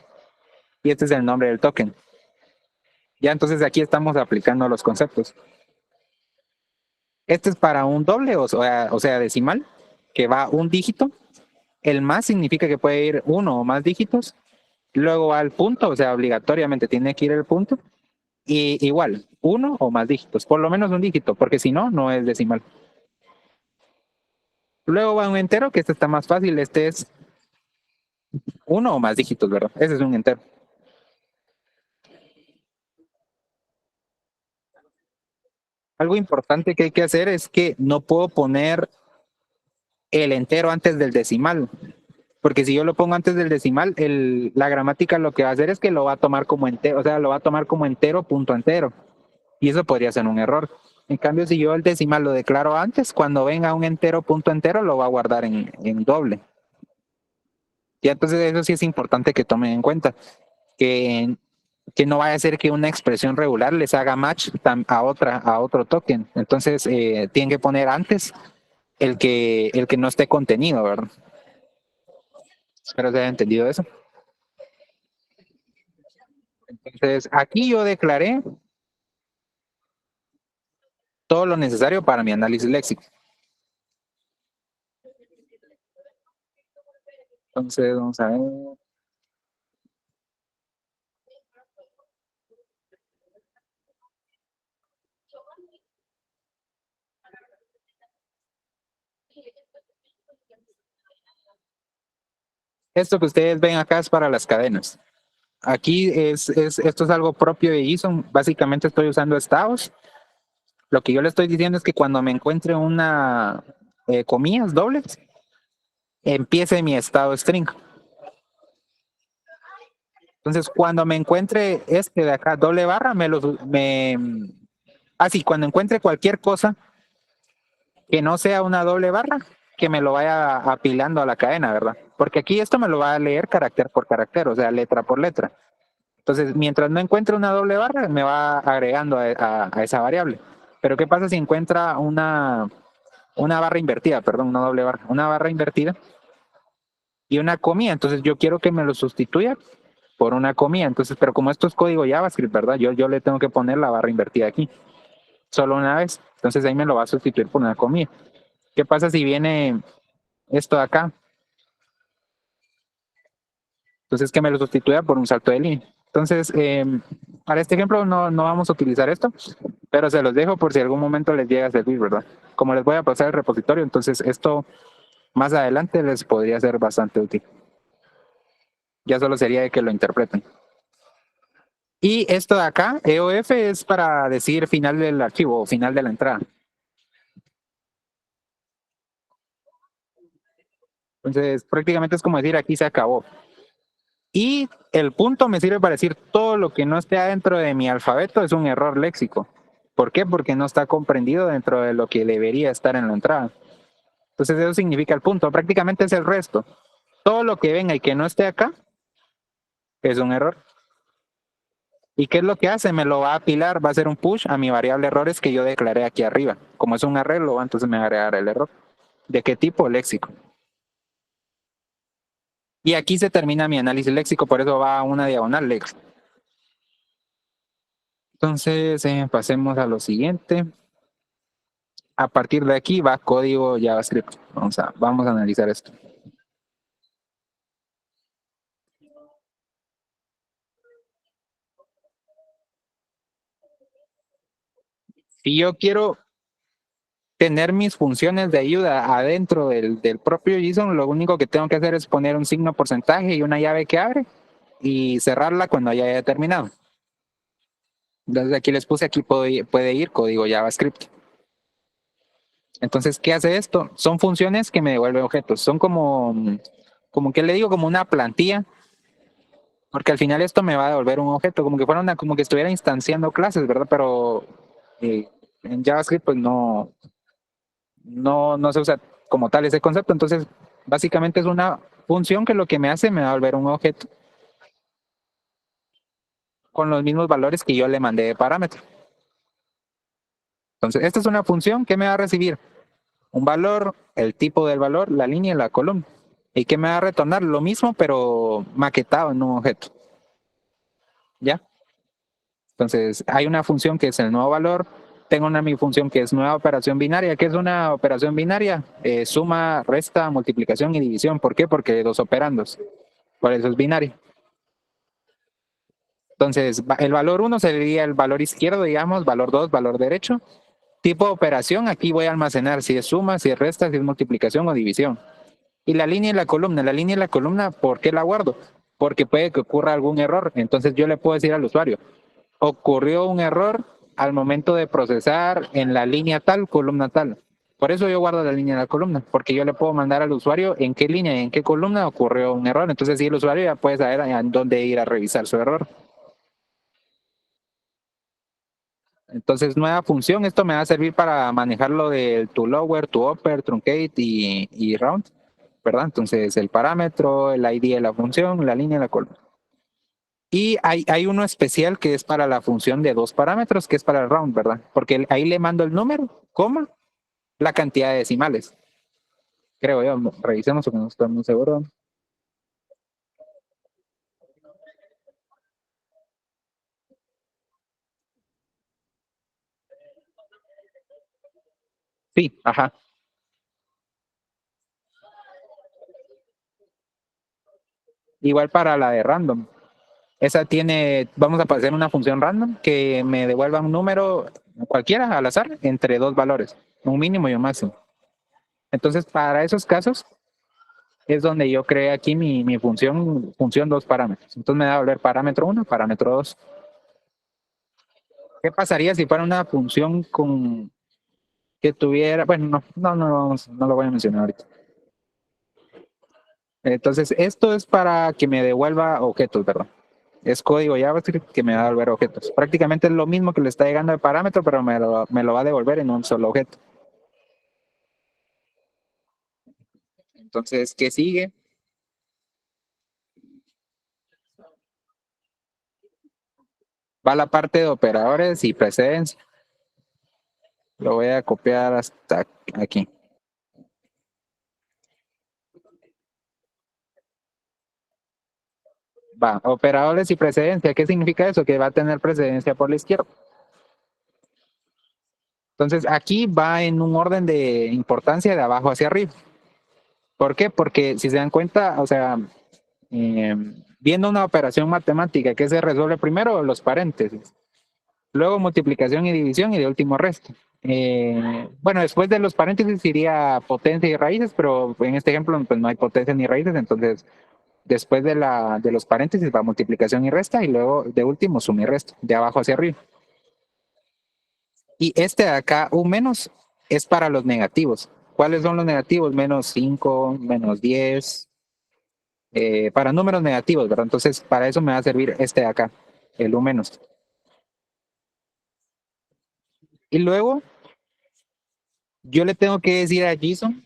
Y este es el nombre del token. Ya entonces aquí estamos aplicando los conceptos. Este es para un doble, o sea, decimal, que va un dígito. El más significa que puede ir uno o más dígitos. Luego va al punto, o sea, obligatoriamente tiene que ir el punto. Y igual, uno o más dígitos, por lo menos un dígito, porque si no, no es decimal. Luego va un entero, que este está más fácil, este es uno o más dígitos, ¿verdad? Ese es un entero. Algo importante que hay que hacer es que no puedo poner el entero antes del decimal, porque si yo lo pongo antes del decimal, la gramática lo que va a hacer es que lo va a tomar como entero, o sea, lo va a tomar como entero, punto entero, y eso podría ser un error. En cambio, si yo el decimal lo declaro antes, cuando venga un entero, punto entero, lo va a guardar en doble. Y entonces eso sí es importante que tomen en cuenta, que no vaya a ser que una expresión regular les haga match a otro token. Entonces, tienen que poner antes el que no esté contenido, ¿verdad? Espero que haya entendido eso. Entonces, aquí yo declaré todo lo necesario para mi análisis léxico. Entonces, vamos a ver. Esto que ustedes ven acá es para las cadenas. Aquí esto es algo propio de JSON. Básicamente estoy usando estados. Lo que yo le estoy diciendo es que cuando me encuentre una comillas dobles, empiece mi estado string. Entonces, cuando me encuentre este de acá, doble barra, cuando encuentre cualquier cosa que no sea una doble barra, que me lo vaya apilando a la cadena, ¿verdad? porque aquí esto me lo va a leer carácter por carácter, o sea, letra por letra. Entonces, mientras no encuentre una doble barra, me va agregando a esa variable. Pero ¿qué pasa si encuentra una barra invertida, perdón, una doble barra, una barra invertida y una comilla? Entonces yo quiero que me lo sustituya por una comilla. Entonces, pero como esto es código JavaScript, ¿verdad? Yo le tengo que poner la barra invertida aquí, solo una vez. Entonces ahí me lo va a sustituir por una comilla. ¿Qué pasa si viene esto de acá? Entonces que me lo sustituya por un salto de línea. Entonces, para este ejemplo no vamos a utilizar esto, pero se los dejo por si algún momento les llega a servir, ¿verdad? Como les voy a pasar el repositorio, entonces esto más adelante les podría ser bastante útil. Ya solo sería de que lo interpreten. Y esto de acá, EOF, es para decir final del archivo o final de la entrada. Entonces, prácticamente es como decir aquí se acabó. Y el punto me sirve para decir todo lo que no esté adentro de mi alfabeto es un error léxico. ¿Por qué? Porque no está comprendido dentro de lo que debería estar en la entrada. Entonces eso significa el punto. Prácticamente es el resto. Todo lo que venga y que no esté acá es un error. ¿Y qué es lo que hace? Me lo va a apilar, va a hacer un push a mi variable errores que yo declaré aquí arriba. Como es un arreglo, entonces me va a agregar el error. ¿De qué tipo? Léxico. Y aquí se termina mi análisis léxico, por eso va a una diagonal léxico. Entonces, pasemos a lo siguiente. A partir de aquí va código JavaScript. Vamos a analizar esto. Si yo quiero tener mis funciones de ayuda adentro del propio JSON, lo único que tengo que hacer es poner un signo porcentaje y una llave que abre y cerrarla cuando haya terminado. Entonces aquí les puse, aquí puede ir código JavaScript. Entonces, ¿qué hace esto? Son funciones que me devuelven objetos. Son como que le digo, como una plantilla, porque al final esto me va a devolver un objeto, como que como que estuviera instanciando clases, ¿verdad? Pero en JavaScript pues no se usa como tal ese concepto. Entonces, básicamente es una función que lo que me hace me va a devolver un objeto con los mismos valores que yo le mandé de parámetro. Entonces, esta es una función que me va a recibir un valor, el tipo del valor, la línea y la columna. Y que me va a retornar lo mismo, pero maquetado en un objeto. ¿Ya? Entonces, hay una función que es el nuevo valor. Tengo mi función que es nueva operación binaria. ¿Qué es una operación binaria? Suma, resta, multiplicación y división. ¿Por qué? Porque hay dos operandos. Por eso es binario. Entonces, el valor 1 sería el valor izquierdo, digamos, valor 2, valor derecho. Tipo de operación, aquí voy a almacenar si es suma, si es resta, si es multiplicación o división. Y la línea y la columna, ¿por qué la guardo? Porque puede que ocurra algún error. Entonces yo le puedo decir al usuario, ocurrió un error al momento de procesar en la línea tal, columna tal. Por eso yo guardo la línea y la columna, porque yo le puedo mandar al usuario en qué línea y en qué columna ocurrió un error. Entonces sí, el usuario ya puede saber a dónde ir a revisar su error. Entonces, nueva función, esto me va a servir para manejar lo del to lower, to upper, truncate y round, ¿verdad? Entonces, el parámetro, el ID de la función, la línea y la columna. Y hay uno especial que es para la función de dos parámetros, que es para el round, ¿verdad? Porque ahí le mando el número, coma, la cantidad de decimales. Creo yo, revisemos porque no estoy muy seguro. Sí, ajá. Igual para la de random. Esa tiene, vamos a hacer una función random que me devuelva un número cualquiera al azar entre dos valores, un mínimo y un máximo. Entonces, para esos casos es donde yo creé aquí mi función dos parámetros. Entonces me va a volver parámetro 1, parámetro 2. ¿Qué pasaría si fuera una función con que tuviera, bueno, no lo voy a mencionar ahorita. Entonces, esto es para que me devuelva objetos, ¿verdad? Es código JavaScript que me va a devolver objetos. Prácticamente es lo mismo que le está llegando de parámetro, pero me lo va a devolver en un solo objeto. Entonces, ¿qué sigue? va la parte de operadores y precedencia. Lo voy a copiar hasta aquí. Va, operadores y precedencia. ¿Qué significa eso? Que va a tener precedencia por la izquierda. Entonces aquí va en un orden de importancia de abajo hacia arriba. ¿Por qué? Porque si se dan cuenta, o sea, viendo una operación matemática que se resuelve primero los paréntesis, luego multiplicación y división y de último resto. Bueno, después de los paréntesis iría potencia y raíces, pero en este ejemplo pues no hay potencia ni raíces, entonces después de los paréntesis va multiplicación y resta y luego de último suma y resta, de abajo hacia arriba. Y este de acá, U menos, es para los negativos. ¿Cuáles son los negativos? Menos 5, menos 10, para números negativos, ¿verdad? Entonces, para eso me va a servir este de acá, el U menos. Y luego, yo le tengo que decir a JSON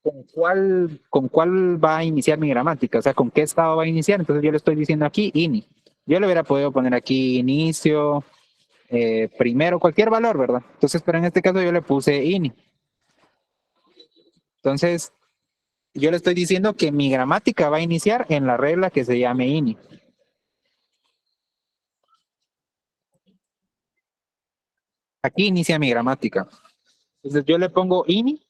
con cuál va a iniciar mi gramática, o sea, con qué estado va a iniciar. Entonces, yo le estoy diciendo aquí ini. Yo le hubiera podido poner aquí inicio, primero, cualquier valor, ¿verdad? Entonces, pero en este caso yo le puse ini. Entonces, yo le estoy diciendo que mi gramática va a iniciar en la regla que se llame ini. Aquí inicia mi gramática. Entonces yo le pongo ini,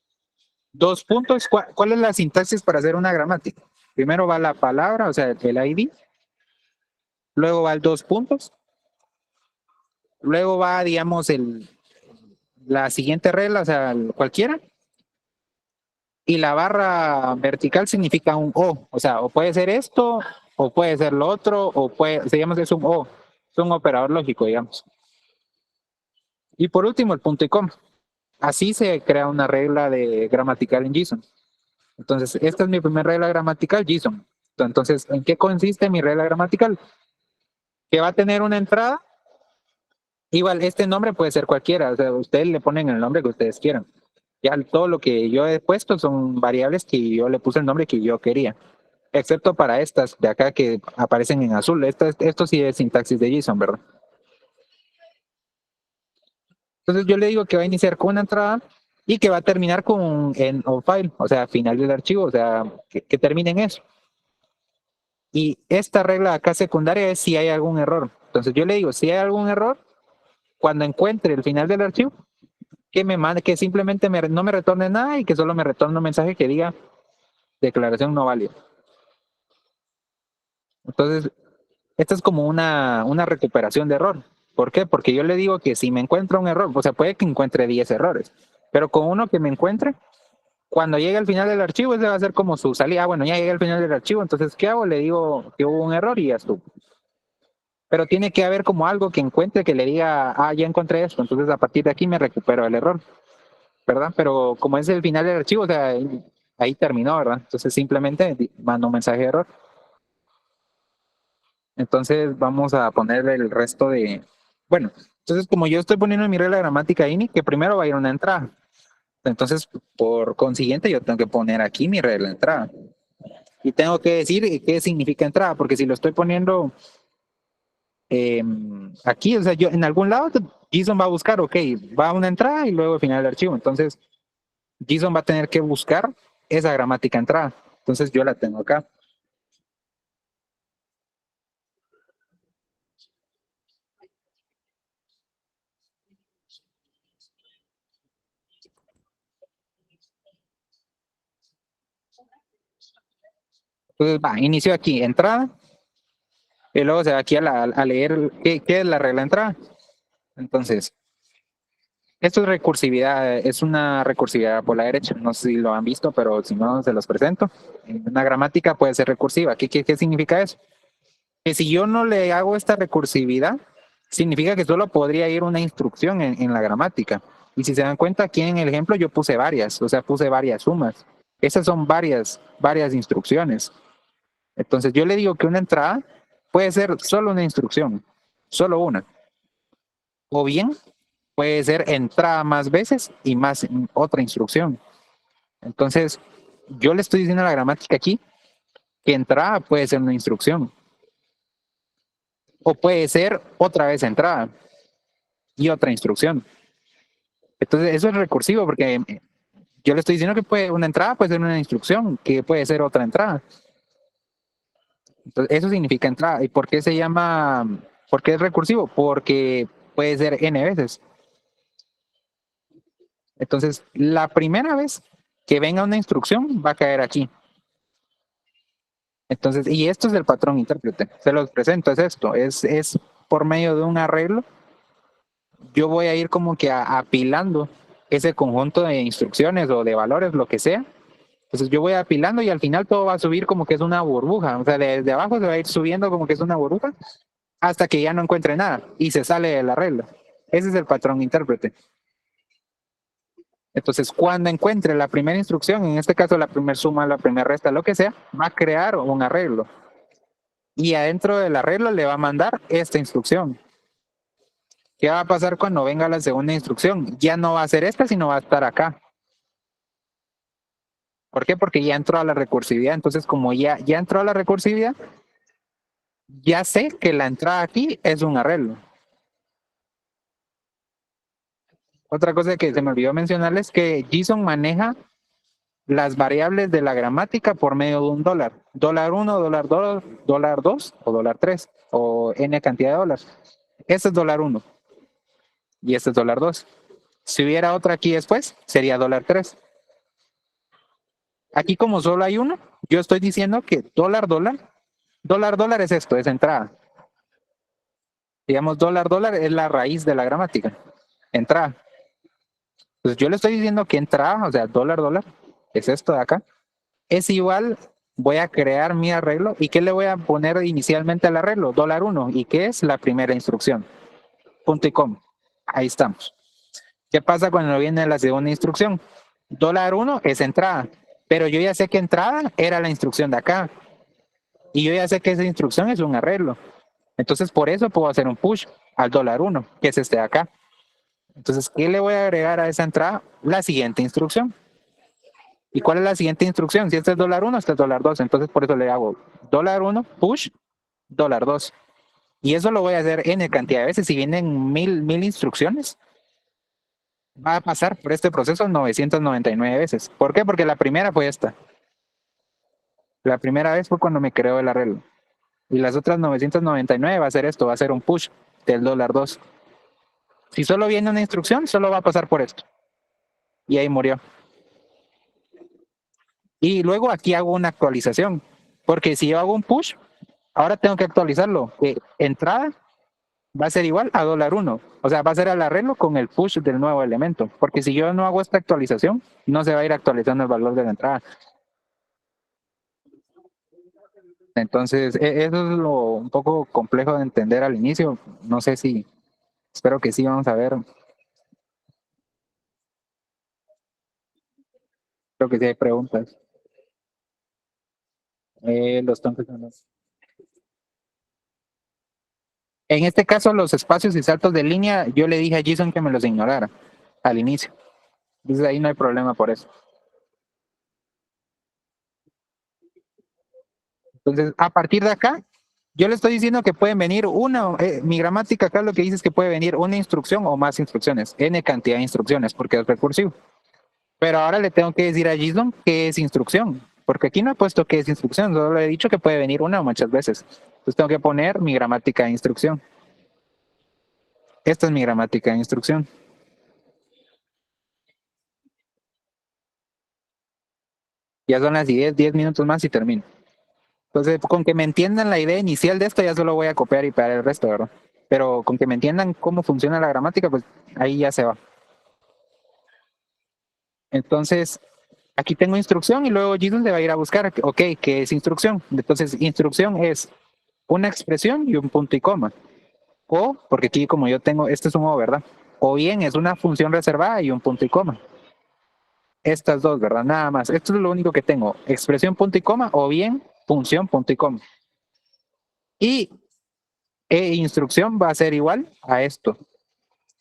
dos puntos. ¿Cuál es la sintaxis para hacer una gramática? Primero va la palabra, o sea, el ID. Luego va el dos puntos. Luego va, digamos, la siguiente regla, o sea, cualquiera. Y la barra vertical significa un o sea, o puede ser esto, o puede ser lo otro, o puede, se llama, es un o, es un operador lógico, digamos. Y por último, el punto y coma. Así se crea una regla de gramatical en JSON. Entonces, esta es mi primera regla gramatical, JSON. Entonces, ¿en qué consiste mi regla gramatical? Que va a tener una entrada. Igual, este nombre puede ser cualquiera. O sea, ustedes le ponen el nombre que ustedes quieran. Ya todo lo que yo he puesto son variables que yo le puse el nombre que yo quería. Excepto para estas de acá que aparecen en azul. Esto sí es sintaxis de JSON, ¿verdad? Entonces yo le digo que va a iniciar con una entrada y que va a terminar con un end of file, o sea, final del archivo, o sea, que termine en eso. Y esta regla acá secundaria es si hay algún error. Entonces yo le digo, si hay algún error, cuando encuentre el final del archivo, que me mande, que simplemente no me retorne nada y que solo me retorne un mensaje que diga declaración no válida. Entonces, esta es como una recuperación de error. ¿Por qué? Porque yo le digo que si me encuentro un error, o sea, puede que encuentre 10 errores, pero con uno que me encuentre, cuando llegue al final del archivo, ese va a ser como su salida. Ah, bueno, ya llegué al final del archivo, entonces, ¿qué hago? Le digo que hubo un error y ya estuvo. Pero tiene que haber como algo que encuentre que le diga, ah, ya encontré esto, entonces a partir de aquí me recupero el error, ¿verdad? Pero como es el final del archivo, o sea, ahí terminó, ¿verdad? Entonces simplemente mando un mensaje de error. Entonces vamos a poner el resto de... Bueno, entonces como yo estoy poniendo en mi regla gramática ini, que primero va a ir una entrada. Entonces, por consiguiente, yo tengo que poner aquí mi regla de entrada. Y tengo que decir qué significa entrada, porque si lo estoy poniendo aquí, o sea, yo en algún lado, JSON va a buscar, ok, va a una entrada y luego el final del archivo. Entonces, JSON va a tener que buscar esa gramática entrada. Entonces, yo la tengo acá. Entonces, va, inicio aquí, entrada. Y luego se va aquí a leer qué es la regla de entrada. Entonces, esto es recursividad, es una recursividad por la derecha. No sé si lo han visto, pero si no, se los presento. Una gramática puede ser recursiva. ¿Qué significa eso? Que si yo no le hago esta recursividad, significa que solo podría ir una instrucción en la gramática. Y si se dan cuenta, aquí en el ejemplo yo puse varias, o sea, puse varias sumas. Esas son varias instrucciones. Entonces yo le digo que una entrada puede ser solo una instrucción, solo una. O bien puede ser entrada más veces y más otra instrucción. Entonces yo le estoy diciendo a la gramática aquí que entrada puede ser una instrucción. o puede ser otra vez entrada y otra instrucción. Entonces, eso es recursivo porque yo le estoy diciendo que una entrada puede ser una instrucción, que puede ser otra entrada. Entonces, eso significa entrada. ¿Y por qué se llama, por qué es recursivo? Porque puede ser n veces. Entonces, la primera vez que venga una instrucción va a caer aquí. Entonces, y esto es el patrón intérprete. Se los presento, es esto, es por medio de un arreglo. Yo voy a ir como que apilando ese conjunto de instrucciones o de valores, lo que sea. Entonces yo voy apilando y al final todo va a subir como que es una burbuja. O sea, desde abajo se va a ir subiendo como que es una burbuja hasta que ya no encuentre nada y se sale de la regla. Ese es el patrón intérprete. Entonces, cuando encuentre la primera instrucción, en este caso la primera suma, la primera resta, lo que sea, va a crear un arreglo. Y adentro del arreglo le va a mandar esta instrucción. ¿Qué va a pasar cuando venga la segunda instrucción? Ya no va a ser esta, sino va a estar acá. ¿Por qué? Porque ya entró a la recursividad. Entonces, como ya entró a la recursividad, ya sé que la entrada aquí es un arreglo. Otra cosa que se me olvidó mencionarles es que JSON maneja las variables de la gramática por medio de un dólar. $1, $2, $2 o $3 o n cantidad de dólares. Este es $1 y este es $2. Si hubiera otra aquí después, sería $3. Aquí como solo hay uno, yo estoy diciendo que $, es esto, es entrada. Digamos, $, es la raíz de la gramática. Entrada. Entonces yo le estoy diciendo que entrada, o sea, $, es esto de acá, es igual, voy a crear mi arreglo. ¿Y qué le voy a poner inicialmente al arreglo? $1. ¿Y qué es la primera instrucción? Punto y coma. Ahí estamos. ¿Qué pasa cuando viene la segunda instrucción? $1 es entrada, pero yo ya sé que entrada era la instrucción de acá. Y yo ya sé que esa instrucción es un arreglo. Entonces, por eso puedo hacer un push al $1, que es este de acá. Entonces, ¿qué le voy a agregar a esa entrada? La siguiente instrucción. ¿Y cuál es la siguiente instrucción? Si este es $1, este es $2. Entonces, por eso le hago $1, push, $2. Y eso lo voy a hacer n cantidad de veces. Si vienen mil instrucciones, va a pasar por este proceso 999 veces. ¿Por qué? Porque la primera fue esta. La primera vez fue cuando me creó el arreglo. Y las otras 999 va a ser esto, va a ser un push del $2. Si solo viene una instrucción, solo va a pasar por esto. Y ahí murió. Y luego aquí hago una actualización. Porque si yo hago un push, ahora tengo que actualizarlo. Entrada va a ser igual a $1. O sea, va a ser el arreglo con el push del nuevo elemento. Porque si yo no hago esta actualización, no se va a ir actualizando el valor de la entrada. Entonces, eso es lo un poco complejo de entender al inicio. No sé si, espero que sí, vamos a ver. Creo que sí hay preguntas. Los tengo que poner. En este caso, los espacios y saltos de línea, yo le dije a Jason que me los ignorara al inicio. Entonces ahí no hay problema por eso. Entonces, a partir de acá, yo le estoy diciendo que pueden venir mi gramática acá lo que dice es que puede venir una instrucción o más instrucciones, n cantidad de instrucciones, porque es recursivo. Pero ahora le tengo que decir a JSON qué es instrucción, porque aquí no he puesto qué es instrucción, solo le he dicho que puede venir una o muchas veces. Entonces tengo que poner mi gramática de instrucción. Esta es mi gramática de instrucción. Ya son las 10 minutos más y termino. Entonces, con que me entiendan la idea inicial de esto, ya solo voy a copiar y pegar el resto, ¿verdad? Pero con que me entiendan cómo funciona la gramática, pues ahí ya se va. Entonces, aquí tengo instrucción y luego JSON se va a ir a buscar, ok, ¿qué es instrucción? Entonces, instrucción es una expresión y un punto y coma. O, porque aquí como yo tengo, este es un O, ¿verdad? O bien es una función reservada y un punto y coma. Estas dos, ¿verdad? Nada más. Esto es lo único que tengo. Expresión punto y coma o bien función punto y coma. Y instrucción va a ser igual a esto.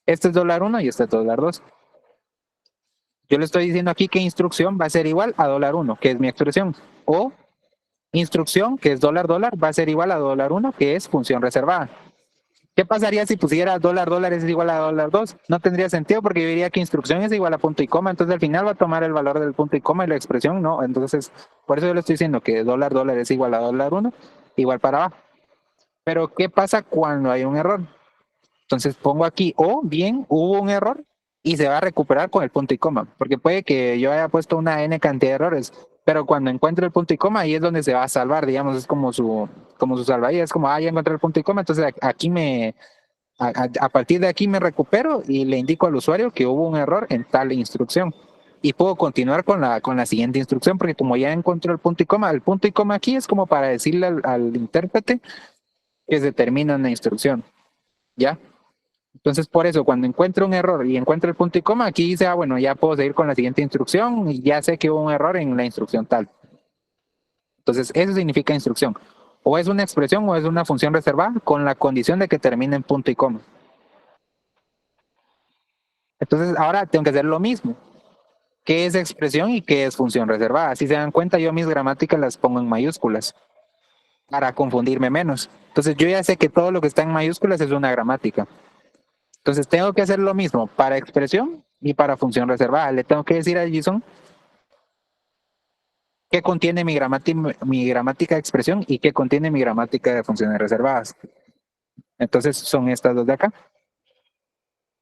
Este es $1 y este es $2. Yo le estoy diciendo aquí que instrucción va a ser igual a $1, que es mi expresión. O instrucción, que es $, va a ser igual a $1, que es función reservada. ¿Qué pasaría si pusiera $, es igual a $2? No tendría sentido porque yo diría que instrucción es igual a punto y coma, entonces al final va a tomar el valor del punto y coma y la expresión no. Entonces, por eso yo le estoy diciendo que $, es igual a $1, igual para abajo. Pero ¿qué pasa cuando hay un error? Entonces pongo aquí, o bien hubo un error y se va a recuperar con el punto y coma, porque puede que yo haya puesto una n cantidad de errores, pero cuando encuentro el punto y coma, ahí es donde se va a salvar, digamos, es como su salvavidas, es como, ya encontré el punto y coma, entonces aquí a partir de aquí me recupero y le indico al usuario que hubo un error en tal instrucción. Y puedo continuar con la siguiente instrucción, porque como ya encontré el punto y coma aquí es como para decirle al intérprete que se termina una instrucción, ¿ya? Entonces, por eso, cuando encuentro un error y encuentro el punto y coma, aquí dice, bueno, ya puedo seguir con la siguiente instrucción y ya sé que hubo un error en la instrucción tal. Entonces, eso significa instrucción. O es una expresión o es una función reservada con la condición de que termine en punto y coma. Entonces, ahora tengo que hacer lo mismo. ¿Qué es expresión y qué es función reservada? Si se dan cuenta, yo mis gramáticas las pongo en mayúsculas para confundirme menos. Entonces, yo ya sé que todo lo que está en mayúsculas es una gramática. Entonces tengo que hacer lo mismo para expresión y para función reservada. Le tengo que decir a JSON qué contiene mi gramática de expresión y qué contiene mi gramática de funciones reservadas. Entonces son estas dos de acá.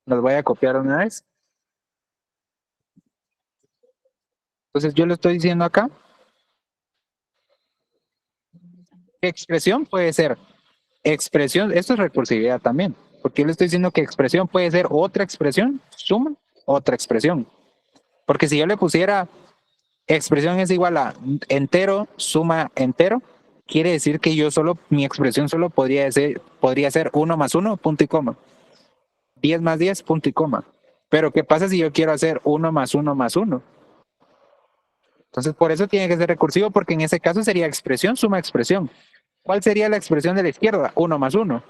Las voy a copiar una vez. Entonces yo le estoy diciendo acá que expresión puede ser expresión. Esto es recursividad también, porque yo le estoy diciendo que expresión puede ser otra expresión, suma otra expresión. Porque si yo le pusiera expresión es igual a entero, suma entero, quiere decir que mi expresión solo podría ser 1 más 1, punto y coma. 10 más 10, punto y coma. Pero ¿qué pasa si yo quiero hacer 1 más 1 más 1? Entonces por eso tiene que ser recursivo, porque en ese caso sería expresión, suma expresión. ¿Cuál sería la expresión de la izquierda? 1 más 1.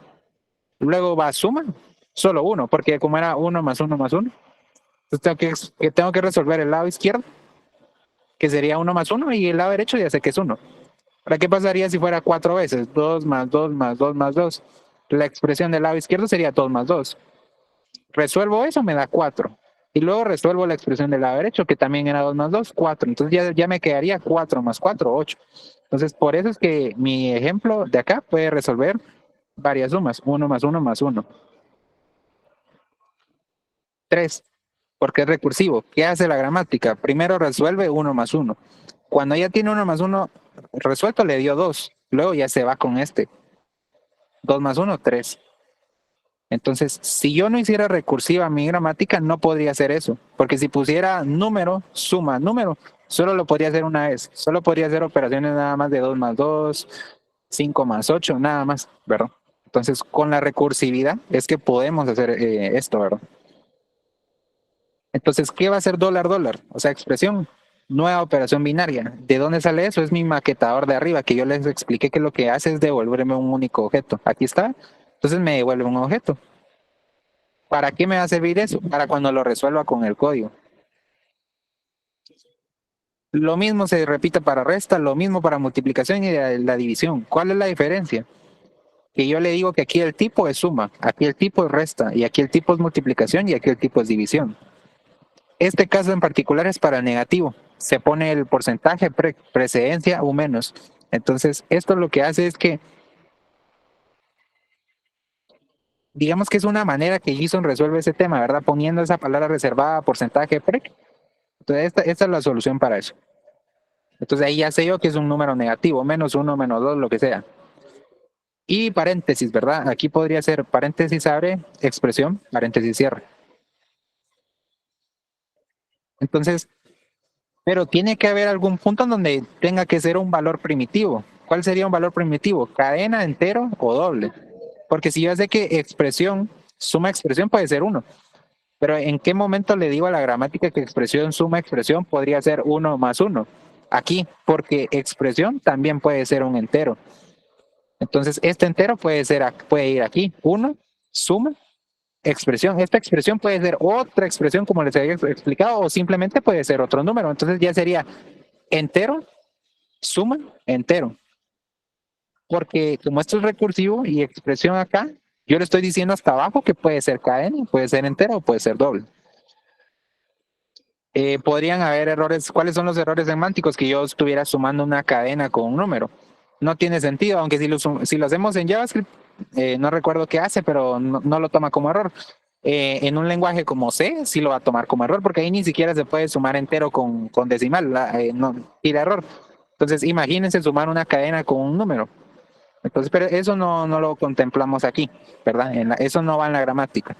Luego va suma, solo 1, porque como era 1 más 1 más 1, entonces tengo que resolver el lado izquierdo, que sería 1 más 1, y el lado derecho ya sé que es 1. ¿Para qué pasaría si fuera 4 veces? 2 más 2 más 2 más 2. La expresión del lado izquierdo sería 2 más 2. Resuelvo eso, me da 4. Y luego resuelvo la expresión del lado derecho, que también era 2 más 2, 4. Entonces ya me quedaría 4 más 4, 8. Entonces por eso es que mi ejemplo de acá puede resolver varias sumas. 1 más 1 más 1. 3. Porque es recursivo. ¿Qué hace la gramática? Primero resuelve 1 más 1. Cuando ya tiene 1 más 1 resuelto, le dio 2. Luego ya se va con este. 2 más 1, 3. Entonces, si yo no hiciera recursiva mi gramática, no podría hacer eso. Porque si pusiera número, suma número, solo lo podría hacer una vez. Solo podría hacer operaciones nada más de 2 más 2, 5 más 8, nada más, ¿verdad? Entonces, con la recursividad es que podemos hacer esto, ¿verdad? Entonces, ¿qué va a ser dólar, dólar? O sea, expresión, nueva operación binaria. ¿De dónde sale eso? Es mi maquetador de arriba, que yo les expliqué que lo que hace es devolverme un único objeto. Aquí está. Entonces me devuelve un objeto. ¿Para qué me va a servir eso? Para cuando lo resuelva con el código. Lo mismo se repite para resta, lo mismo para multiplicación y la división. ¿Cuál es la diferencia? Que yo le digo que aquí el tipo es suma, aquí el tipo es resta, y aquí el tipo es multiplicación y aquí el tipo es división. Este caso en particular es para negativo. Se pone el porcentaje, precedencia o menos. Entonces, esto lo que hace es que, digamos que es una manera que JSON resuelve ese tema, ¿verdad? Poniendo esa palabra reservada, porcentaje, prec. Entonces, esta es la solución para eso. Entonces, ahí ya sé yo que es un número negativo, menos 1, menos 2, lo que sea. Y paréntesis, ¿verdad? Aquí podría ser paréntesis abre, expresión, paréntesis cierre. Entonces, pero tiene que haber algún punto en donde tenga que ser un valor primitivo. ¿Cuál sería un valor primitivo? ¿Cadena, entero o doble? Porque si yo sé que expresión, suma expresión puede ser 1, pero ¿en qué momento le digo a la gramática que expresión, suma expresión podría ser 1 más 1? Aquí, porque expresión también puede ser un entero. Entonces, este entero puede ir aquí, 1, suma, expresión. Esta expresión puede ser otra expresión como les había explicado o simplemente puede ser otro número. Entonces ya sería entero, suma, entero. Porque como esto es recursivo y expresión acá, Yo le estoy diciendo hasta abajo que puede ser cadena, puede ser entera o puede ser doble. Podrían haber errores. ¿Cuáles son los errores semánticos? Que yo estuviera sumando una cadena con un número. No tiene sentido, aunque si lo hacemos en JavaScript, no recuerdo qué hace, pero no lo toma como error. En un lenguaje como C, sí lo va a tomar como error, porque ahí ni siquiera se puede sumar entero con decimal, no tira error. Entonces, imagínense sumar una cadena con un número. Entonces, pero eso no lo contemplamos aquí, ¿verdad? Eso no va en la gramática.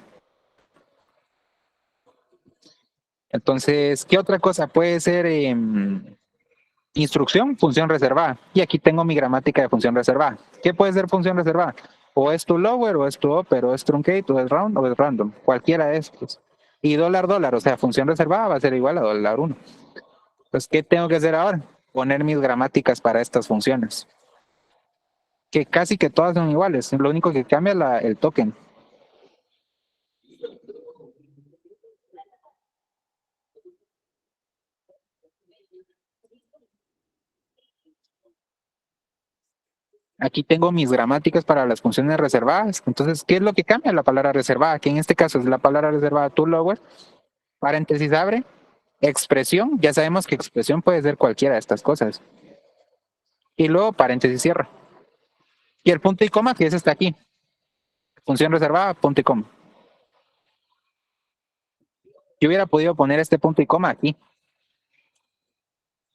Entonces, ¿qué otra cosa puede ser? Instrucción, función reservada. Y aquí tengo mi gramática de función reservada. ¿Qué puede ser función reservada? O es to lower, o es to upper, o es truncate, o es round, o es random. Cualquiera de estos. Y dólar, o sea, función reservada va a ser igual a $1. Entonces, ¿qué tengo que hacer ahora? Poner mis gramáticas para estas funciones. Que casi que todas son iguales. Lo único que cambia es el token. Aquí tengo mis gramáticas para las funciones reservadas. Entonces, ¿qué es lo que cambia la palabra reservada? Que en este caso es la palabra reservada to lower, paréntesis abre, expresión. Ya sabemos que expresión puede ser cualquiera de estas cosas. Y luego paréntesis cierra. Y el punto y coma, que es está aquí. Función reservada, punto y coma. Yo hubiera podido poner este punto y coma aquí.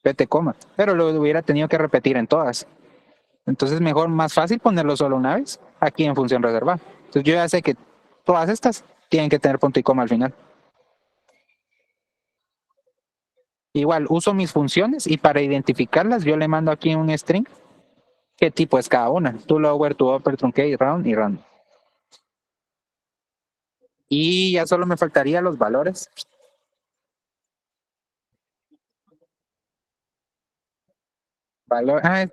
Vete coma. Pero lo hubiera tenido que repetir en todas. Entonces mejor, más fácil ponerlo solo una vez aquí en función reservada. Entonces yo ya sé que todas estas tienen que tener punto y coma al final. Igual uso mis funciones y para identificarlas yo le mando aquí un string qué tipo es cada una. To lower, to upper, truncate, round y random. Y ya solo me faltaría los valores.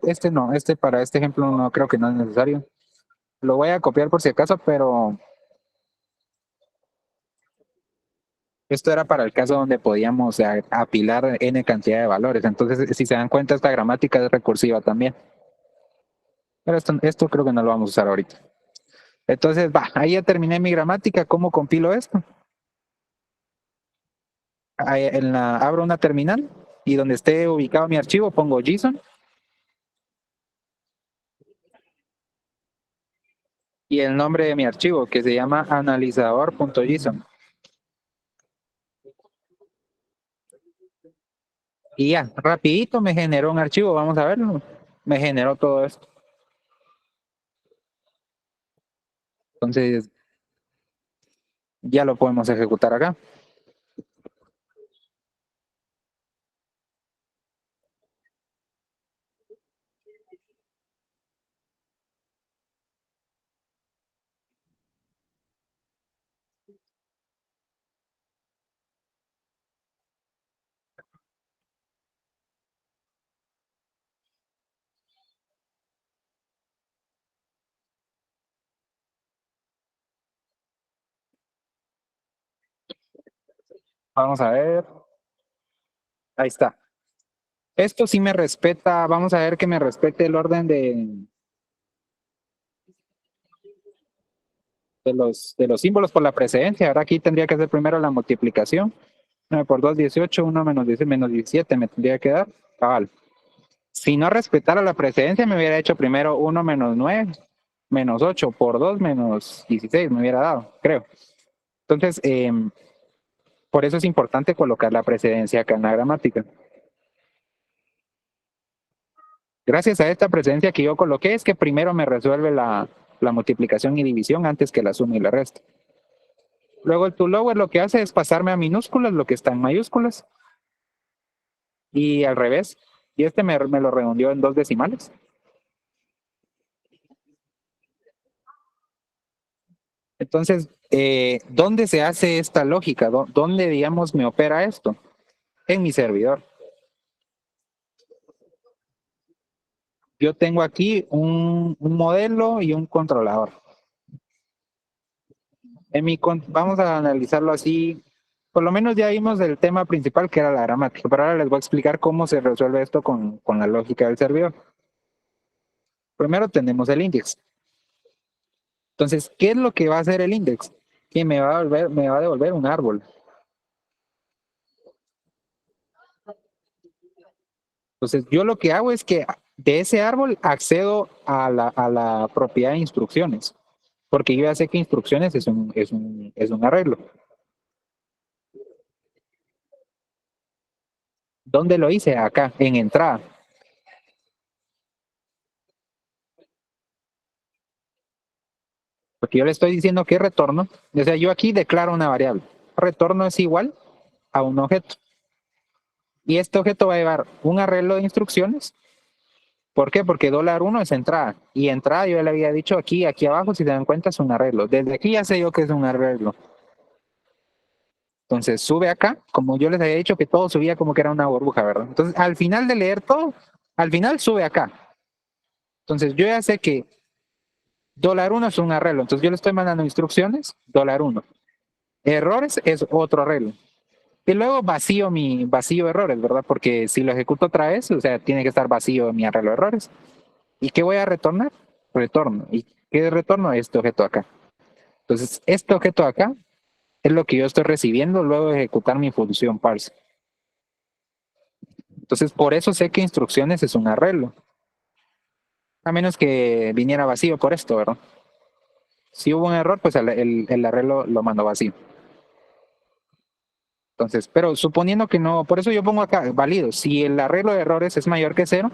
Este no, para este ejemplo no creo que no es necesario. Lo voy a copiar por si acaso, pero esto era para el caso donde podíamos apilar n cantidad de valores. Entonces, si se dan cuenta, esta gramática es recursiva también. Pero esto creo que no lo vamos a usar ahorita. Entonces, ahí ya terminé mi gramática. ¿Cómo compilo esto? Abro una terminal y donde esté ubicado mi archivo pongo JSON. Y el nombre de mi archivo, que se llama analizador.json. Y ya, rapidito me generó un archivo, vamos a verlo. Me generó todo esto. Entonces, ya lo podemos ejecutar acá. Vamos a ver. Ahí está. Esto sí me respeta, vamos a ver que me respete el orden de los símbolos por la precedencia. Ahora aquí tendría que hacer primero la multiplicación. 9 por 2, 18, 1 menos 10, menos 17 me tendría que dar. Cabal. Si no respetara la precedencia, me hubiera hecho primero 1 menos 9, menos 8 por 2, menos 16, me hubiera dado, creo. Entonces, por eso es importante colocar la precedencia acá en la gramática. Gracias a esta precedencia que yo coloqué, es que primero me resuelve la multiplicación y división antes que la suma y la resta. Luego el toLower lo que hace es pasarme a minúsculas lo que está en mayúsculas. Y al revés. Y este me lo redondeó en 2 decimales. Entonces, ¿dónde se hace esta lógica? ¿Dónde, digamos, me opera esto? En mi servidor. Yo tengo aquí un modelo y un controlador. Vamos a analizarlo así. Por lo menos ya vimos el tema principal que era la gramática, pero ahora les voy a explicar cómo se resuelve esto con la lógica del servidor. Primero tenemos el index. Entonces, ¿qué es lo que va a hacer el index? Que me va a devolver un árbol. Entonces, yo lo que hago es que de ese árbol accedo a la propiedad de instrucciones, porque yo ya sé que instrucciones es un arreglo. ¿Dónde lo hice? Acá, en entrada. Porque yo le estoy diciendo que retorno, o sea, yo aquí declaro una variable. Retorno es igual a un objeto. Y este objeto va a llevar un arreglo de instrucciones. ¿Por qué? Porque $1 es entrada. Y entrada yo ya le había dicho aquí abajo, si se dan cuenta, es un arreglo. Desde aquí ya sé yo que es un arreglo. Entonces sube acá, como yo les había dicho que todo subía como que era una burbuja, ¿verdad? Entonces al final de leer todo, al final sube acá. Entonces yo ya sé que $1 es un arreglo. Entonces yo le estoy mandando instrucciones, $1. Errores es otro arreglo. Y luego vacío errores, ¿verdad? Porque si lo ejecuto otra vez, o sea, tiene que estar vacío mi arreglo de errores. ¿Y qué voy a retornar? Retorno. ¿Y qué retorno? Este objeto acá. Entonces, este objeto acá es lo que yo estoy recibiendo luego de ejecutar mi función parse. Entonces, por eso sé que instrucciones es un arreglo. A menos que viniera vacío por esto, ¿verdad? Si hubo un error, pues el arreglo lo mando vacío. Entonces, pero suponiendo que no, por eso yo pongo acá, válido. Si el arreglo de errores es mayor que 0,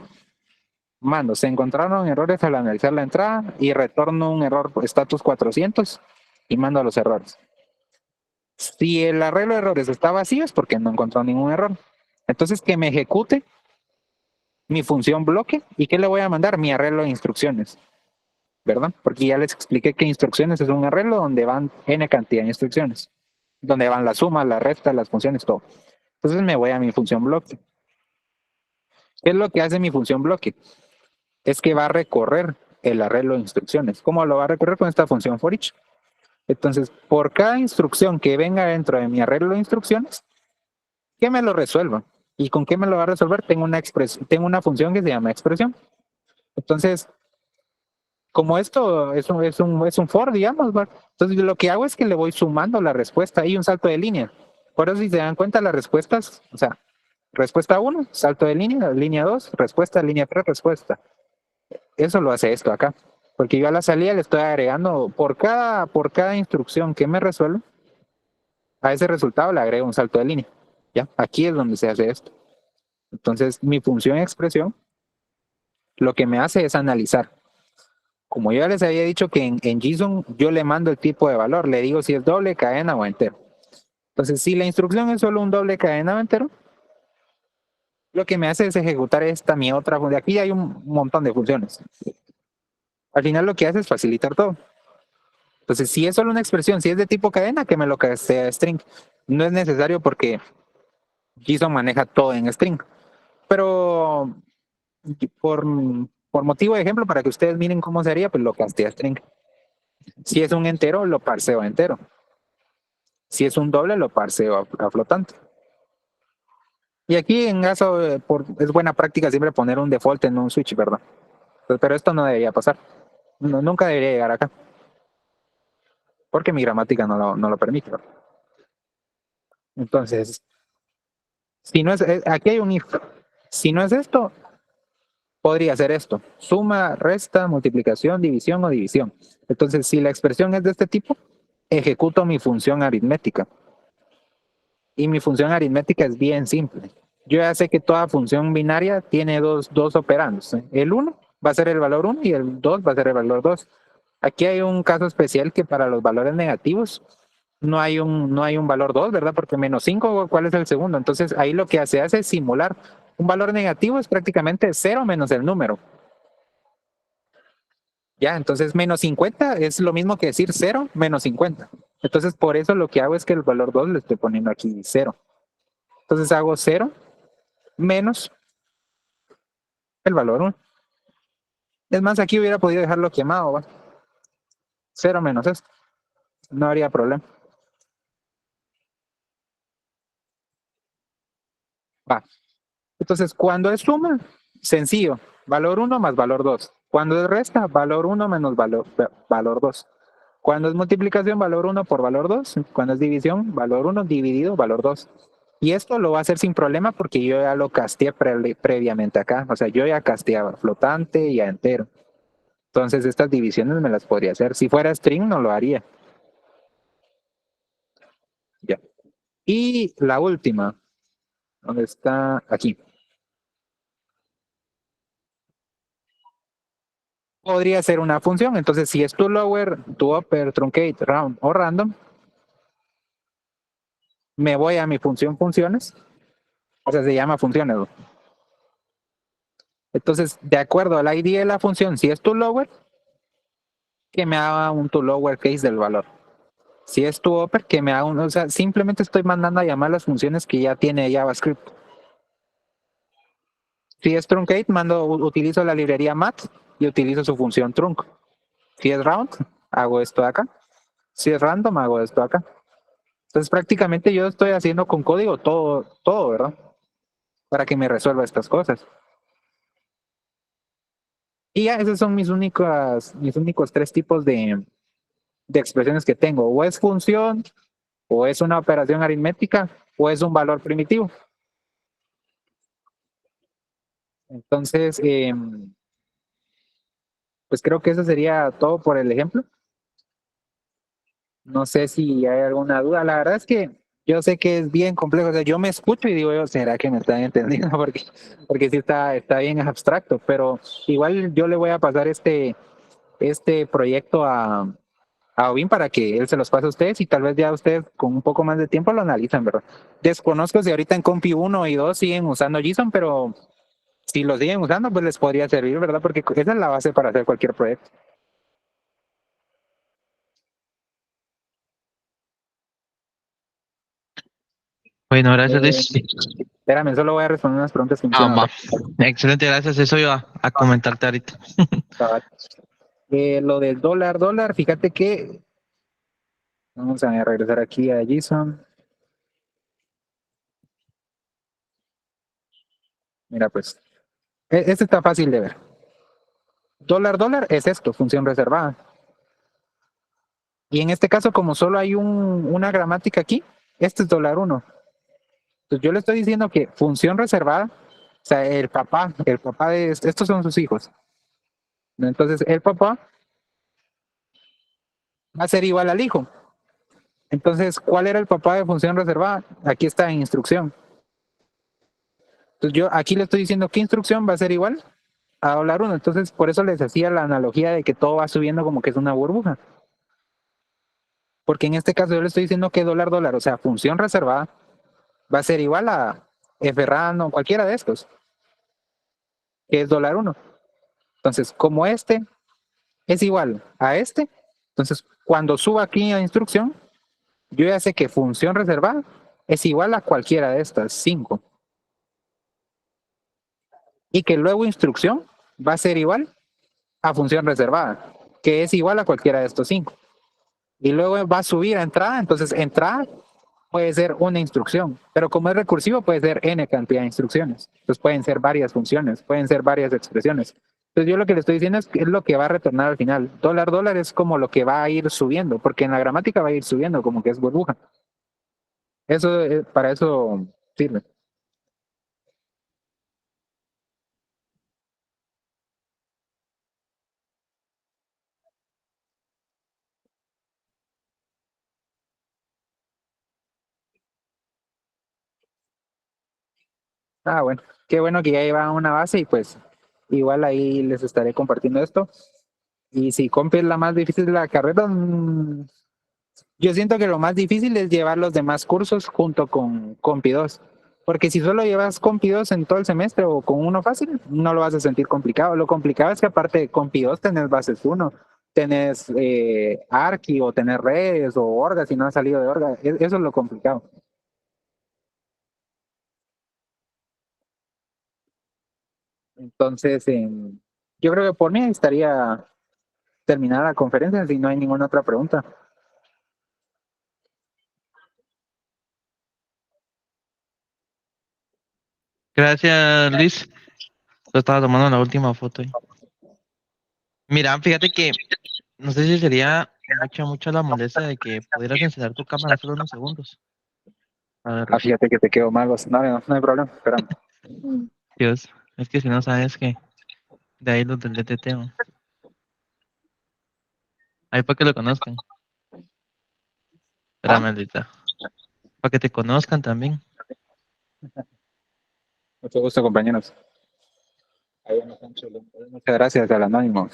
mando, se encontraron errores al analizar la entrada y retorno un error por status 400 y mando a los errores. Si el arreglo de errores está vacío es porque no encontró ningún error. Entonces que me ejecute mi función bloque y ¿qué le voy a mandar? Mi arreglo de instrucciones, ¿verdad? Porque ya les expliqué que instrucciones es un arreglo donde van n cantidad de instrucciones, donde van las sumas, las restas, las funciones, todo. Entonces me voy a mi función bloque. ¿Qué es lo que hace mi función bloque? Es que va a recorrer el arreglo de instrucciones. ¿Cómo lo va a recorrer? Con esta función for each. Entonces, por cada instrucción que venga dentro de mi arreglo de instrucciones, que me lo resuelva. ¿Y con qué me lo va a resolver? Tengo una función que se llama expresión. Entonces, como esto es un for, digamos, ¿va? Entonces lo que hago es que le voy sumando la respuesta y un salto de línea. Por eso si se dan cuenta las respuestas, o sea, respuesta 1, salto de línea, línea 2, respuesta, línea 3, respuesta. Eso lo hace esto acá. Porque yo a la salida le estoy agregando por cada instrucción que me resuelve, a ese resultado le agrego un salto de línea. ¿Ya? Aquí es donde se hace esto. Entonces, mi función expresión lo que me hace es analizar. Como yo ya les había dicho que en JSON yo le mando el tipo de valor, le digo si es doble, cadena o entero. Entonces, si la instrucción es solo un doble, cadena o entero, lo que me hace es ejecutar mi otra función. Aquí hay un montón de funciones. Al final lo que hace es facilitar todo. Entonces, si es solo una expresión, si es de tipo cadena, que me lo sea string. No es necesario porque JSON maneja todo en string. Pero por motivo de ejemplo, para que ustedes miren cómo sería, pues lo castea string. Si es un entero, lo parseo a entero. Si es un doble, lo parseo a flotante. Y aquí en caso, es buena práctica siempre poner un default en un switch, ¿verdad? Pero esto no debería pasar. Nunca debería llegar acá. Porque mi gramática no lo permite, ¿verdad? Entonces, si no es, aquí hay un if. Si no es esto, podría ser esto. Suma, resta, multiplicación, división o división. Entonces, si la expresión es de este tipo, ejecuto mi función aritmética. Y mi función aritmética es bien simple. Yo ya sé que toda función binaria tiene dos operandos. El 1 va a ser el valor 1 y el 2 va a ser el valor 2. Aquí hay un caso especial que para los valores negativos no hay un valor 2, ¿verdad? Porque menos 5, ¿cuál es el segundo? Entonces ahí lo que se hace es simular. Un valor negativo es prácticamente 0 menos el número. Ya, entonces menos 50 es lo mismo que decir 0 menos 50. Entonces por eso lo que hago es que el valor 2 le estoy poniendo aquí 0. Entonces hago 0 menos el valor 1. Es más, aquí hubiera podido dejarlo quemado, ¿va? 0 menos esto. No habría problema. Va. Entonces, cuando es suma, sencillo. Valor 1 más valor 2. Cuando es resta, valor 1 menos valor 2. Cuando es multiplicación, valor 1 por valor 2. Cuando es división, valor 1 dividido valor 2. Y esto lo va a hacer sin problema porque yo ya lo casteé previamente acá. O sea, yo ya casteaba flotante y a entero. Entonces estas divisiones me las podría hacer. Si fuera string no lo haría. Ya. Y la última. ¿Dónde está? Aquí. Podría ser una función. Entonces, si es to lower, to upper, truncate, round o random, me voy a mi función funciones. O sea, se llama funciones. Entonces, de acuerdo al ID de la función, si es to lower, que me haga un to lower case del valor. Si es to upper, que me haga un, o sea, simplemente estoy mandando a llamar las funciones que ya tiene JavaScript. Si es truncate, utilizo la librería mat y utilizo su función trunc. Si es round, hago esto de acá. Si es random, hago esto de acá. Entonces prácticamente yo estoy haciendo con código todo, ¿verdad? Para que me resuelva estas cosas. Y ya, esos son mis únicos tres tipos de expresiones que tengo. O es función, o es una operación aritmética, o es un valor primitivo. Entonces, pues creo que eso sería todo por el ejemplo. No sé si hay alguna duda. La verdad es que yo sé que es bien complejo. O sea, yo me escucho y digo, yo, ¿será que me están entendiendo? Porque sí está bien abstracto. Pero igual yo le voy a pasar este proyecto a Ovin para que él se los pase a ustedes y tal vez ya ustedes con un poco más de tiempo lo analizan, ¿verdad? Desconozco si ahorita en Compi 1 y 2 siguen usando JSON, pero si lo siguen usando, pues les podría servir, ¿verdad? Porque esa es la base para hacer cualquier proyecto. Bueno, gracias, Eh, Luis. Espérame, solo voy a responder unas preguntas que me hicieron Va. acá. Excelente, gracias. Eso iba a comentarte ahorita. Lo del dólar, fíjate que vamos a regresar aquí a JSON. Mira, pues, este está fácil de ver. Dólar es esto, función reservada. Y en este caso, como solo hay una gramática aquí, este es $1. Entonces yo le estoy diciendo que función reservada, o sea, el papá de estos son sus hijos. Entonces el papá va a ser igual al hijo. Entonces, ¿cuál era el papá de función reservada? Aquí está en instrucción. Entonces yo aquí le estoy diciendo que instrucción va a ser igual a $1. Entonces, por eso les hacía la analogía de que todo va subiendo como que es una burbuja. Porque en este caso yo le estoy diciendo que $, o sea, función reservada, va a ser igual a o cualquiera de estos, que es $1. Entonces, como este es igual a este, entonces cuando suba aquí a instrucción, yo ya sé que función reservada es igual a cualquiera de estas 5. Y que luego instrucción va a ser igual a función reservada, que es igual a cualquiera de estos 5. Y luego va a subir a entrada, entonces entrada puede ser una instrucción, pero como es recursivo puede ser n cantidad de instrucciones. Entonces pueden ser varias funciones, pueden ser varias expresiones. Entonces yo lo que le estoy diciendo es que es lo que va a retornar al final. Dólar es como lo que va a ir subiendo, porque en la gramática va a ir subiendo como que es burbuja. Eso para eso sirve. Ah, bueno, qué bueno que ya llevan una base y pues igual ahí les estaré compartiendo esto. Y si compi es la más difícil de la carrera, yo siento que lo más difícil es llevar los demás cursos junto con Compi 2. Porque si solo llevas Compi 2 en todo el semestre o con uno fácil, no lo vas a sentir complicado. Lo complicado es que aparte de Compi 2 tenés bases 1, tenés Archi o tenés redes o Orga si no has salido de Orga. Eso es lo complicado. Entonces, yo creo que por mí estaría terminada la conferencia si no hay ninguna otra pregunta. Gracias, Luis. Yo estaba tomando la última foto ahí. Mira, fíjate que no sé si sería mucha la molestia de que pudieras encender tu cámara solo unos segundos. A ver, Fíjate que te quedo magos. No hay problema, espérame. Dios, es que si no sabes que de ahí los del DTT, ¿no? Ahí para que lo conozcan. Espérame, ahorita. Para que te conozcan también. Mucho gusto, compañeros. Muchas gracias al anónimo.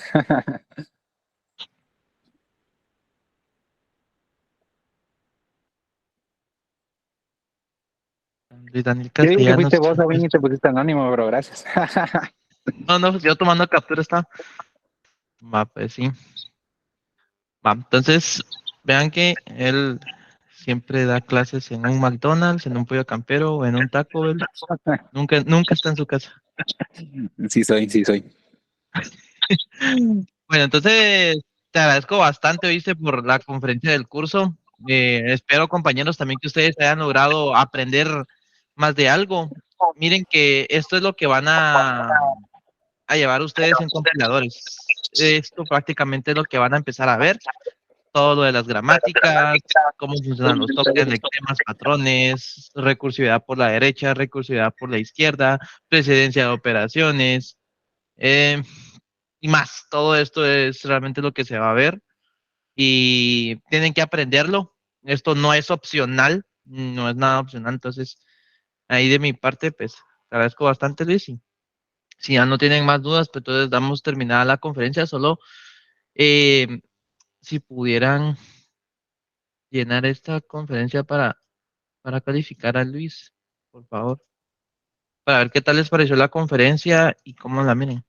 Luis Daniel Yo dije que Castellanos. fuiste vos, Avín, y te pusiste anónimo, bro. Gracias. No, yo tomando captura está. Va, pues sí. Va, entonces, vean que él siempre da clases en un McDonald's, en un pollo campero o en un Taco Bell. Nunca está en su casa. Sí soy. Bueno, entonces te agradezco bastante, oíste, por la conferencia del curso. Espero, compañeros, también que ustedes hayan logrado aprender más de algo. Miren que esto es lo que van a llevar ustedes en compiladores. Esto prácticamente es lo que van a empezar a ver. Todo lo de las gramáticas, cómo funcionan los tokens, lectemas, patrones, recursividad por la derecha, recursividad por la izquierda, precedencia de operaciones. Eh, y más. Todo esto es realmente lo que se va a ver y tienen que aprenderlo. Esto no es opcional, no es nada opcional. Entonces, ahí de mi parte, pues, te agradezco bastante, Luis. Y si ya no tienen más dudas, pues entonces damos terminada la conferencia. Solo eh, si pudieran llenar esta conferencia para calificar a Luis, por favor, para ver qué tal les pareció la conferencia y cómo la miren.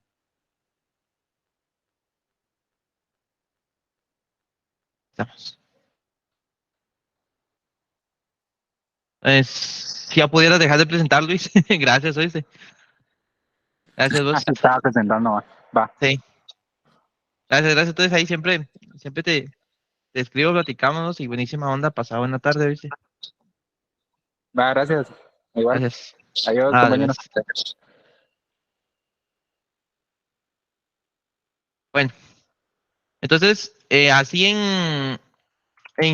Estamos. Si ya pudieras dejar de presentar, Luis. Gracias, oíste. Gracias, vos. Estaba presentando, va. Sí. Gracias. Entonces ahí siempre te escribo, platicamos y buenísima onda. Pasada buena tarde, ¿viste? Va, gracias. Igual. Gracias. Adiós, compañeros. Adiós. Bueno, entonces, así en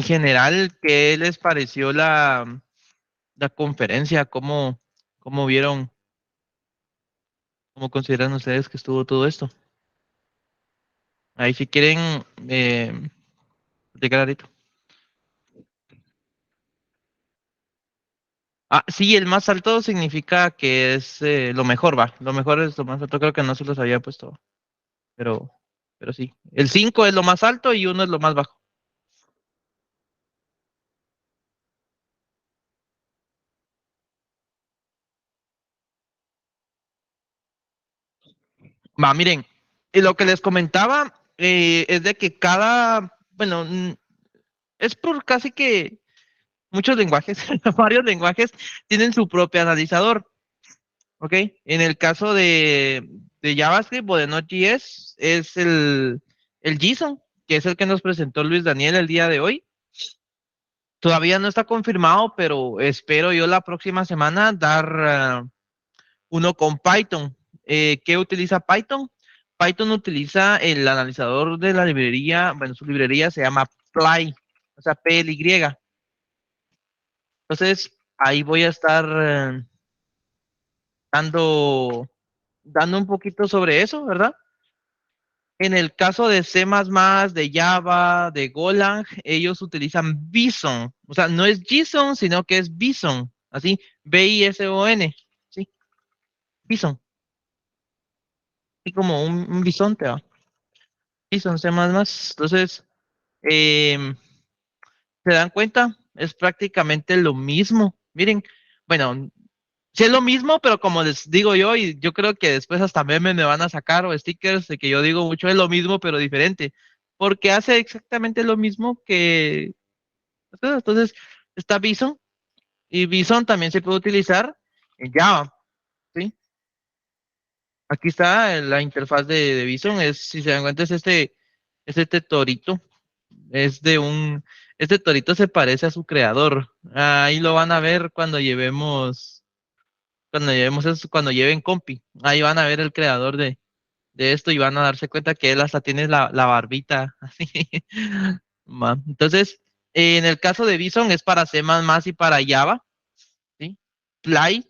general, ¿qué les pareció la conferencia? ¿Cómo vieron, cómo consideran ustedes que estuvo todo esto? Ahí si quieren platicar ahorita. Sí, el más alto significa que es lo mejor, va. Lo mejor es lo más alto, creo que no se los había puesto, pero, pero sí. El 5 es lo más alto y uno es lo más bajo. Va, miren, y lo que les comentaba es de que bueno, es por casi que muchos lenguajes, varios lenguajes tienen su propio analizador, ¿ok? En el caso de JavaScript o de Node.js es el JSON, que es el que nos presentó Luis Daniel el día de hoy. Todavía no está confirmado, pero espero yo la próxima semana dar uno con Python. ¿Qué utiliza Python? Python utiliza el analizador de la librería, bueno, su librería se llama Ply, o sea, PLY. Entonces, ahí voy a estar dando, dando un poquito sobre eso, ¿verdad? En el caso de C++, de Java, de Golang, ellos utilizan Bison. O sea, no es JSON, sino que es Bison. Así, Bison, ¿sí? Bison. Así como un bisonte, ¿va? Bison, C++. Entonces, em, ¿se dan cuenta? Es prácticamente lo mismo. Miren, bueno, sí es lo mismo, pero como les digo yo, y yo creo que después hasta memes me van a sacar o stickers de que yo digo mucho es lo mismo, pero diferente. Porque hace exactamente lo mismo que... Entonces, está Bison, y Bison también se puede utilizar en Java, ¿sí? Aquí está la interfaz de Bison, si se dan cuenta, es este torito, es de un... Este torito se parece a su creador. Ahí lo van a ver cuando lleven compi, ahí van a ver el creador de esto y van a darse cuenta que él hasta tiene la barbita así. Entonces, en el caso de Bison es para C++ y para Java, ¿sí? Play,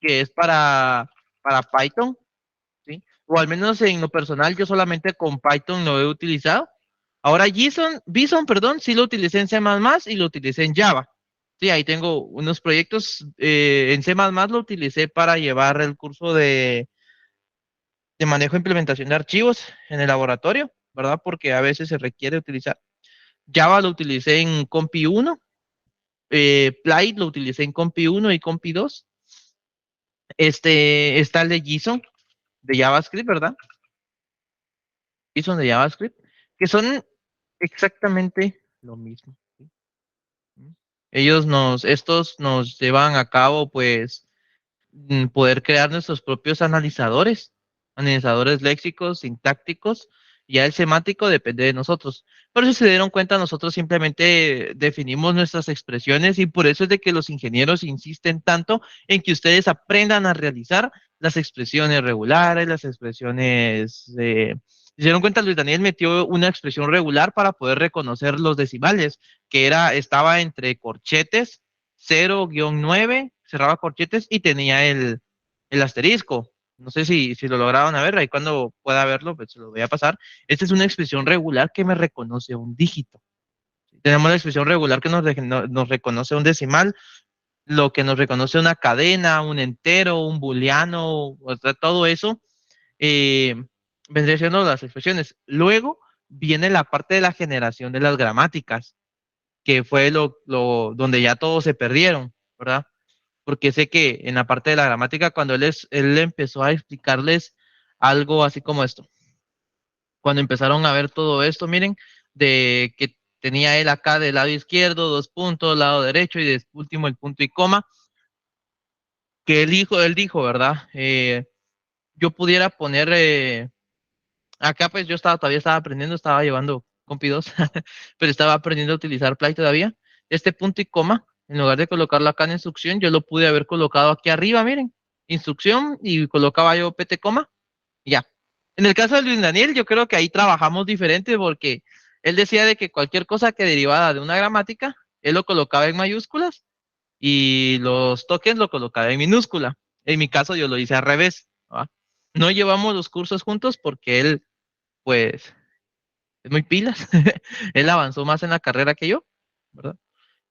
que es para Python, ¿sí? O al menos en lo personal, yo solamente con Python lo he utilizado. Ahora Bison, perdón, sí lo utilicé en C++ y lo utilicé en Java. Sí, ahí tengo unos proyectos. En C++ lo utilicé para llevar el curso de manejo e implementación de archivos en el laboratorio, ¿verdad? Porque a veces se requiere utilizar. Java lo utilicé en Compi 1, Play lo utilicé en Compi 1 y Compi 2. Está el de JSON de JavaScript, ¿verdad? JSON de JavaScript, que son exactamente lo mismo. ¿Sí? Estos nos llevan a cabo, pues, poder crear nuestros propios analizadores léxicos, sintácticos, y ya el semántico depende de nosotros. Pero si se dieron cuenta, nosotros simplemente definimos nuestras expresiones y por eso es de que los ingenieros insisten tanto en que ustedes aprendan a realizar las expresiones regulares, las expresiones... si se dieron cuenta, Luis Daniel metió una expresión regular para poder reconocer los decimales, que estaba entre corchetes 0-9, cerraba corchetes y tenía el asterisco. No sé si lo lograron a ver, ahí cuando pueda verlo, pues se lo voy a pasar. Esta es una expresión regular que me reconoce un dígito. Tenemos la expresión regular que nos reconoce un decimal, lo que nos reconoce una cadena, un entero, un booleano, o sea, todo eso eh, vendría siendo las expresiones. Luego viene la parte de la generación de las gramáticas, que fue donde ya todos se perdieron, ¿verdad? Porque sé que en la parte de la gramática, cuando él empezó a explicarles algo así como esto, cuando empezaron a ver todo esto, miren, de que tenía él acá del lado izquierdo, 2 puntos, lado derecho y de último el punto y coma, que él dijo, ¿verdad? Yo pudiera poner, acá pues todavía estaba aprendiendo, estaba llevando Compi 2, pero estaba aprendiendo a utilizar Play todavía. Este punto y coma, en lugar de colocarlo acá en instrucción, yo lo pude haber colocado aquí arriba, miren, instrucción, y colocaba yo PT coma, y ya. En el caso de Luis Daniel, yo creo que ahí trabajamos diferente porque él decía de que cualquier cosa que derivara de una gramática, él lo colocaba en mayúsculas y los tokens lo colocaba en minúscula. En mi caso yo lo hice al revés, ¿va? No llevamos los cursos juntos porque él, pues, es muy pilas. Él avanzó más en la carrera que yo, ¿verdad?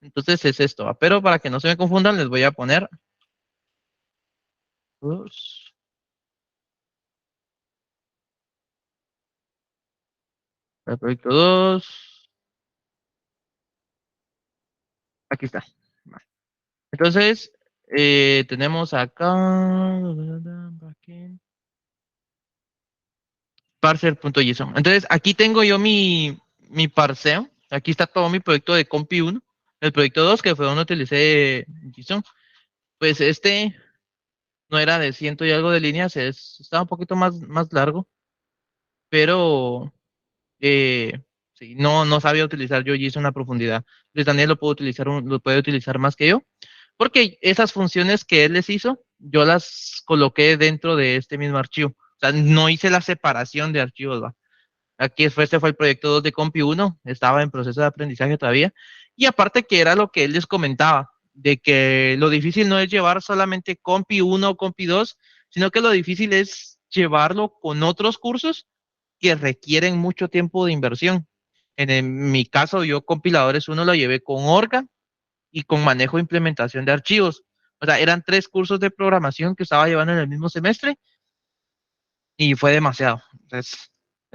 Entonces es esto, ¿va? Pero para que no se me confundan, les voy a poner el proyecto 2. Aquí está. Entonces, tenemos acá parser.json. Entonces, aquí tengo yo mi parseo. Aquí está todo mi proyecto de Compi 1. El proyecto 2, que fue donde utilicé JSON. Pues no era de ciento y algo de líneas, estaba un poquito más largo, pero sí, no sabía utilizar yo JSON a profundidad. Luis Daniel lo puede utilizar más que yo, porque esas funciones que él les hizo, yo las coloqué dentro de este mismo archivo. O sea, no hice la separación de archivos, ¿va? Este fue el proyecto 2 de Compi 1, estaba en proceso de aprendizaje todavía. Y aparte que era lo que él les comentaba, de que lo difícil no es llevar solamente Compi 1 o Compi 2, sino que lo difícil es llevarlo con otros cursos que requieren mucho tiempo de inversión. Mi caso, yo compiladores 1 lo llevé con Orga y con manejo e implementación de archivos. O sea, eran 3 cursos de programación que estaba llevando en el mismo semestre y fue demasiado. Es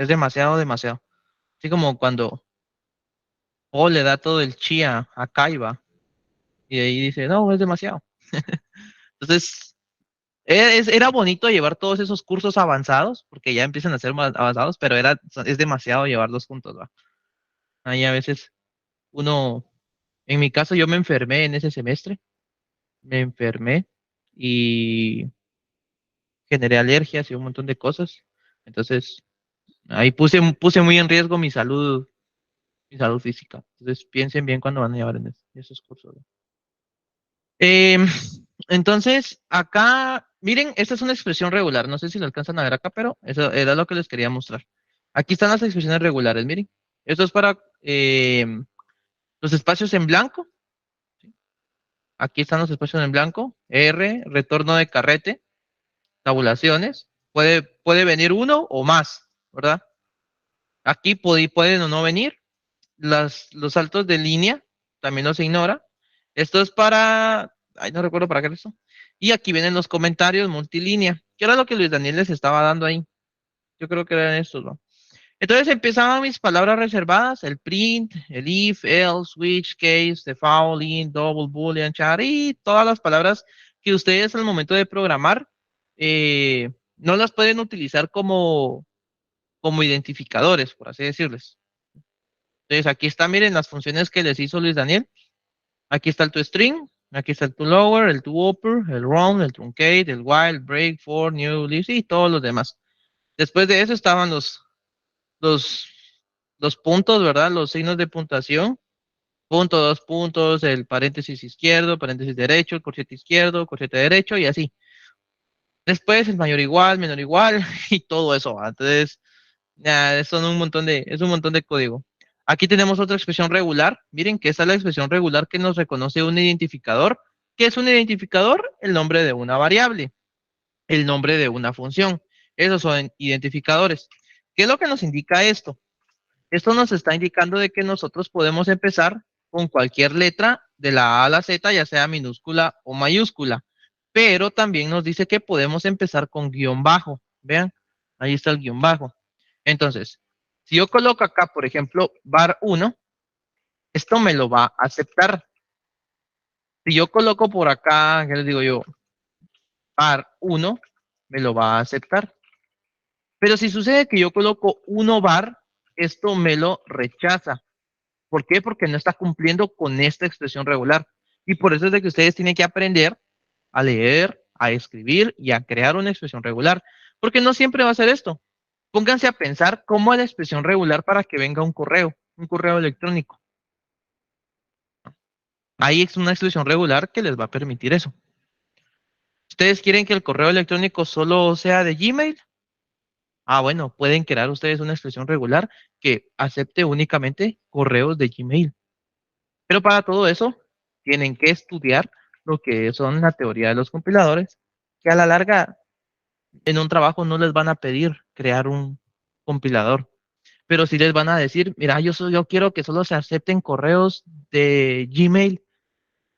demasiado, demasiado. Así como cuando le da todo el chía a Kaiba y de ahí dice, no, es demasiado. Entonces, era bonito llevar todos esos cursos avanzados, porque ya empiezan a ser más avanzados, pero es demasiado llevarlos juntos, ¿va? Ahí a veces uno, en mi caso yo me enfermé en ese semestre, me enfermé y generé alergias y un montón de cosas. Entonces, ahí puse muy en riesgo mi salud física. Entonces, piensen bien cuando van a llevar en esos cursos, ¿no? Entonces, acá, miren, esta es una expresión regular. No sé si lo alcanzan a ver acá, pero eso era lo que les quería mostrar. Aquí están las expresiones regulares, miren. Esto es para los espacios en blanco. Aquí están los espacios en blanco. R, retorno de carrete, tabulaciones. Puede venir uno o más, ¿verdad? Aquí pueden o no venir. Los saltos de línea también los ignora. Esto es para, ay, no recuerdo para qué es eso. Y aquí vienen los comentarios multilínea, que era lo que Luis Daniel les estaba dando ahí. Yo creo que eran estos, ¿no? Entonces empezaban mis palabras reservadas, el print, el if, else, switch, case, default, int, double, boolean, char, y todas las palabras que ustedes al momento de programar no las pueden utilizar como identificadores, por así decirles. Entonces aquí está, miren las funciones que les hizo Luis Daniel. Aquí está el toString, aquí está el toLower, el toUpper, el round, el truncate, el while, break, for, new, list y todos los demás. Después de eso estaban los, los puntos, ¿verdad? Los signos de puntuación. Punto, dos puntos, el paréntesis izquierdo, paréntesis derecho, el corchete izquierdo, corchete derecho y así. Después el mayor igual, menor igual y todo eso. Entonces, son es un montón de código. Aquí tenemos otra expresión regular. Miren que esta es la expresión regular que nos reconoce un identificador. ¿Qué es un identificador? El nombre de una variable, el nombre de una función. Esos son identificadores. ¿Qué es lo que nos indica esto? Esto nos está indicando de que nosotros podemos empezar con cualquier letra de la A a la Z, ya sea minúscula o mayúscula. Pero también nos dice que podemos empezar con guión bajo. Vean, ahí está el guión bajo. Entonces, si yo coloco acá, por ejemplo, var 1, esto me lo va a aceptar. Si yo coloco por acá, ¿qué les digo yo? Var 1, me lo va a aceptar. Pero si sucede que yo coloco 1 var, esto me lo rechaza. ¿Por qué? Porque no está cumpliendo con esta expresión regular. Y por eso es de que ustedes tienen que aprender a leer, a escribir y a crear una expresión regular. Porque no siempre va a ser esto. Pónganse a pensar cómo es la expresión regular para que venga un correo electrónico. Ahí es una expresión regular que les va a permitir eso. ¿Ustedes quieren que el correo electrónico solo sea de Gmail? Ah, bueno, pueden crear ustedes una expresión regular que acepte únicamente correos de Gmail. Pero para todo eso, tienen que estudiar lo que son la teoría de los compiladores, que a la larga en un trabajo no les van a pedir crear un compilador, pero sí les van a decir, mira, yo quiero que solo se acepten correos de Gmail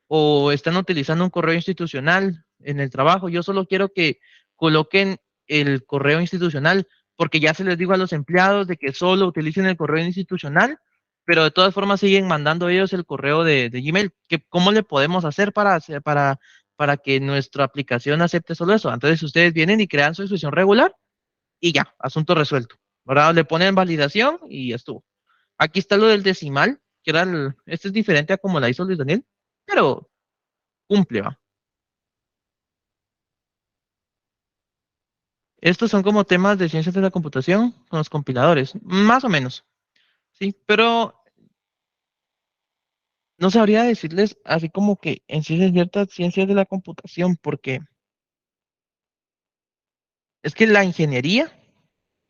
o están utilizando un correo institucional en el trabajo. Yo solo quiero que coloquen el correo institucional porque ya se les digo a los empleados de que solo utilicen el correo institucional, pero de todas formas siguen mandando ellos el correo de Gmail. ¿Cómo le podemos hacer para que nuestra aplicación acepte solo eso? Entonces ustedes vienen y crean su expresión regular y ya, asunto resuelto. ¿Verdad? Le ponen validación y ya estuvo. Aquí está lo del decimal, que era este es diferente a como la hizo Luis Daniel, pero cumple, ¿va? Estos son como temas de ciencias de la computación con los compiladores, más o menos, ¿sí? Pero no sabría decirles así como que en sí es ciertas ciencias de la computación, porque es que la ingeniería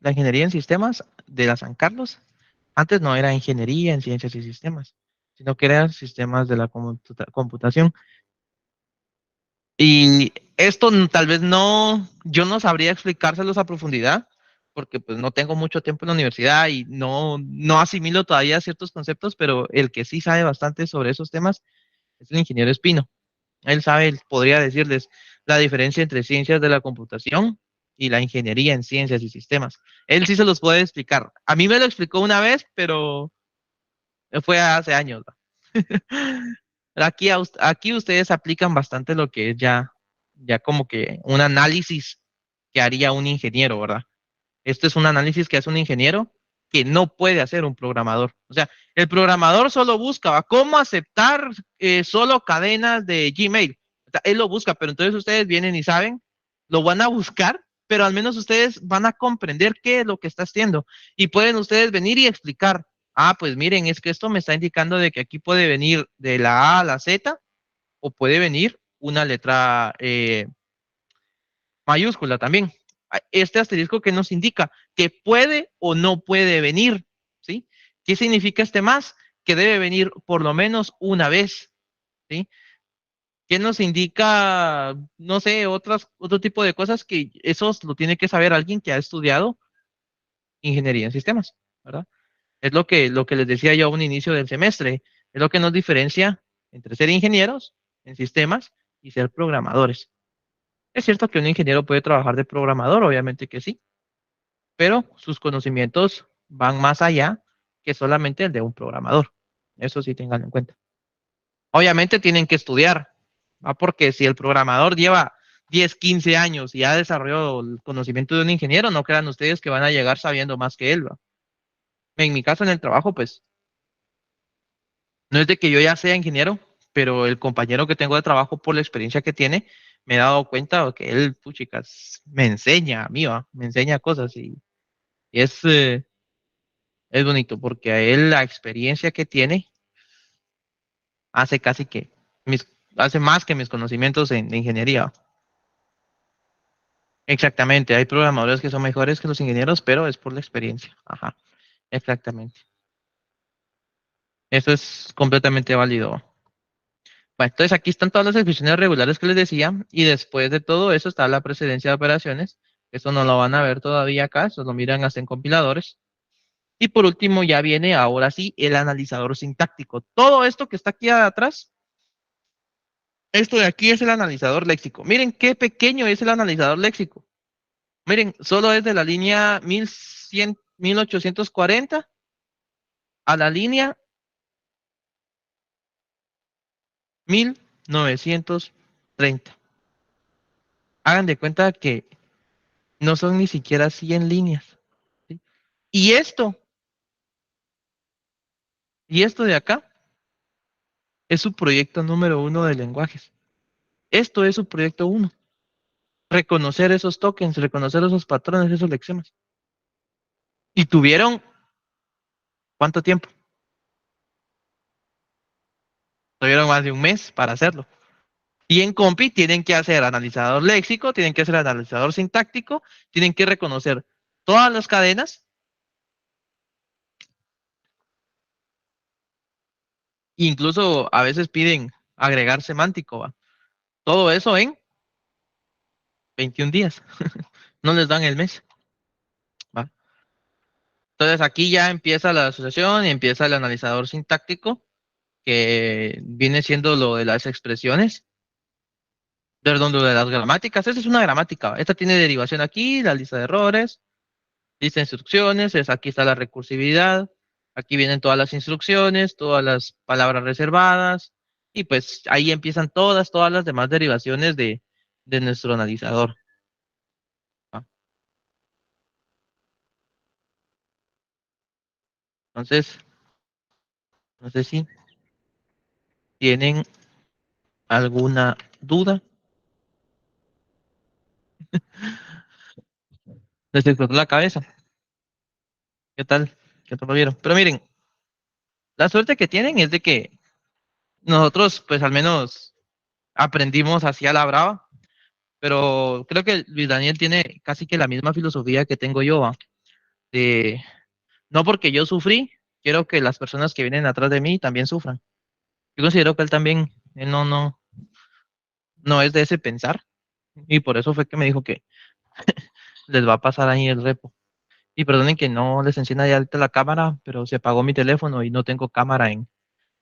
en sistemas de la San Carlos, antes no era ingeniería en ciencias y sistemas, sino que eran sistemas de la computación. Y esto tal vez no, yo no sabría explicárselos a profundidad, porque pues no tengo mucho tiempo en la universidad y no asimilo todavía ciertos conceptos, pero el que sí sabe bastante sobre esos temas es el ingeniero Espino. Él podría decirles la diferencia entre ciencias de la computación y la ingeniería en ciencias y sistemas. Él sí se los puede explicar. A mí me lo explicó una vez, pero fue hace años, ¿no? Aquí ustedes aplican bastante lo que es ya como que un análisis que haría un ingeniero, ¿verdad? Este es un análisis que hace un ingeniero que no puede hacer un programador. O sea, el programador solo busca ¿va? Cómo aceptar solo cadenas de Gmail. O sea, él lo busca, pero entonces ustedes vienen y saben, lo van a buscar, pero al menos ustedes van a comprender qué es lo que está haciendo. Y pueden ustedes venir y explicar, ah, pues miren, es que esto me está indicando de que aquí puede venir de la A a la Z o puede venir una letra mayúscula también. Este asterisco que nos indica que puede o no puede venir, ¿sí? ¿Qué significa este más? Que debe venir por lo menos una vez, ¿sí? ¿Qué nos indica, no sé, otro tipo de cosas que eso lo tiene que saber alguien que ha estudiado ingeniería en sistemas, ¿verdad? Es lo que les decía yo a un inicio del semestre, es lo que nos diferencia entre ser ingenieros en sistemas y ser programadores. Es cierto que un ingeniero puede trabajar de programador, obviamente que sí, pero sus conocimientos van más allá que solamente el de un programador. Eso sí, tenganlo en cuenta. Obviamente tienen que estudiar, ¿va? Porque si el programador lleva 10, 15 años y ha desarrollado el conocimiento de un ingeniero, no crean ustedes que van a llegar sabiendo más que él, ¿va? En mi caso, en el trabajo, pues no es de que yo ya sea ingeniero, pero el compañero que tengo de trabajo, por la experiencia que tiene, me he dado cuenta que él, puchicas, me enseña a mí, ¿va? Me enseña cosas y es bonito porque a él la experiencia que tiene hace casi que hace más que mis conocimientos de ingeniería. Exactamente, hay programadores que son mejores que los ingenieros, pero es por la experiencia. Ajá, exactamente. Eso es completamente válido. Bueno, entonces aquí están todas las expresiones regulares que les decía, y después de todo eso está la precedencia de operaciones. Eso no lo van a ver todavía acá, eso lo miran hasta en compiladores. Y por último ya viene ahora sí el analizador sintáctico. Todo esto que está aquí atrás, esto de aquí es el analizador léxico. Miren qué pequeño es el analizador léxico. Miren, solo es de la línea 1100, 1840 a la línea 1930. Hagan de cuenta que no son ni siquiera 100 líneas. ¿Sí? Y esto, y esto de acá, es su proyecto número 1 de lenguajes. Esto es su proyecto 1. Reconocer esos tokens, reconocer esos patrones, esos lexemas. ¿Y tuvieron cuánto tiempo? Tuvieron más de un mes para hacerlo. Y en Compi tienen que hacer analizador léxico, tienen que hacer analizador sintáctico, tienen que reconocer todas las cadenas, incluso a veces piden agregar semántico, ¿va? Todo eso en 21 días. No les dan el mes, ¿va? Entonces aquí ya empieza la asociación y empieza el analizador sintáctico, que viene siendo lo de las expresiones, perdón, lo de las gramáticas. Esta es una gramática. Esta tiene derivación aquí, la lista de errores, lista de instrucciones, aquí está la recursividad, aquí vienen todas las instrucciones, todas las palabras reservadas, y pues ahí empiezan todas las demás derivaciones de nuestro analizador. ¿Va? Entonces, no sé si tienen alguna duda. Les explotó la cabeza. ¿Qué tal? ¿Qué tal lo vieron? Pero miren, la suerte que tienen es de que nosotros, pues al menos aprendimos así a la brava, pero creo que Luis Daniel tiene casi que la misma filosofía que tengo yo, ¿va? De no porque yo sufrí, quiero que las personas que vienen atrás de mí también sufran. Yo considero que él también, él no es de ese pensar, y por eso fue que me dijo que les va a pasar ahí el repo. Y perdonen que no les encienda ya ahorita la cámara, pero se apagó mi teléfono y no tengo cámara en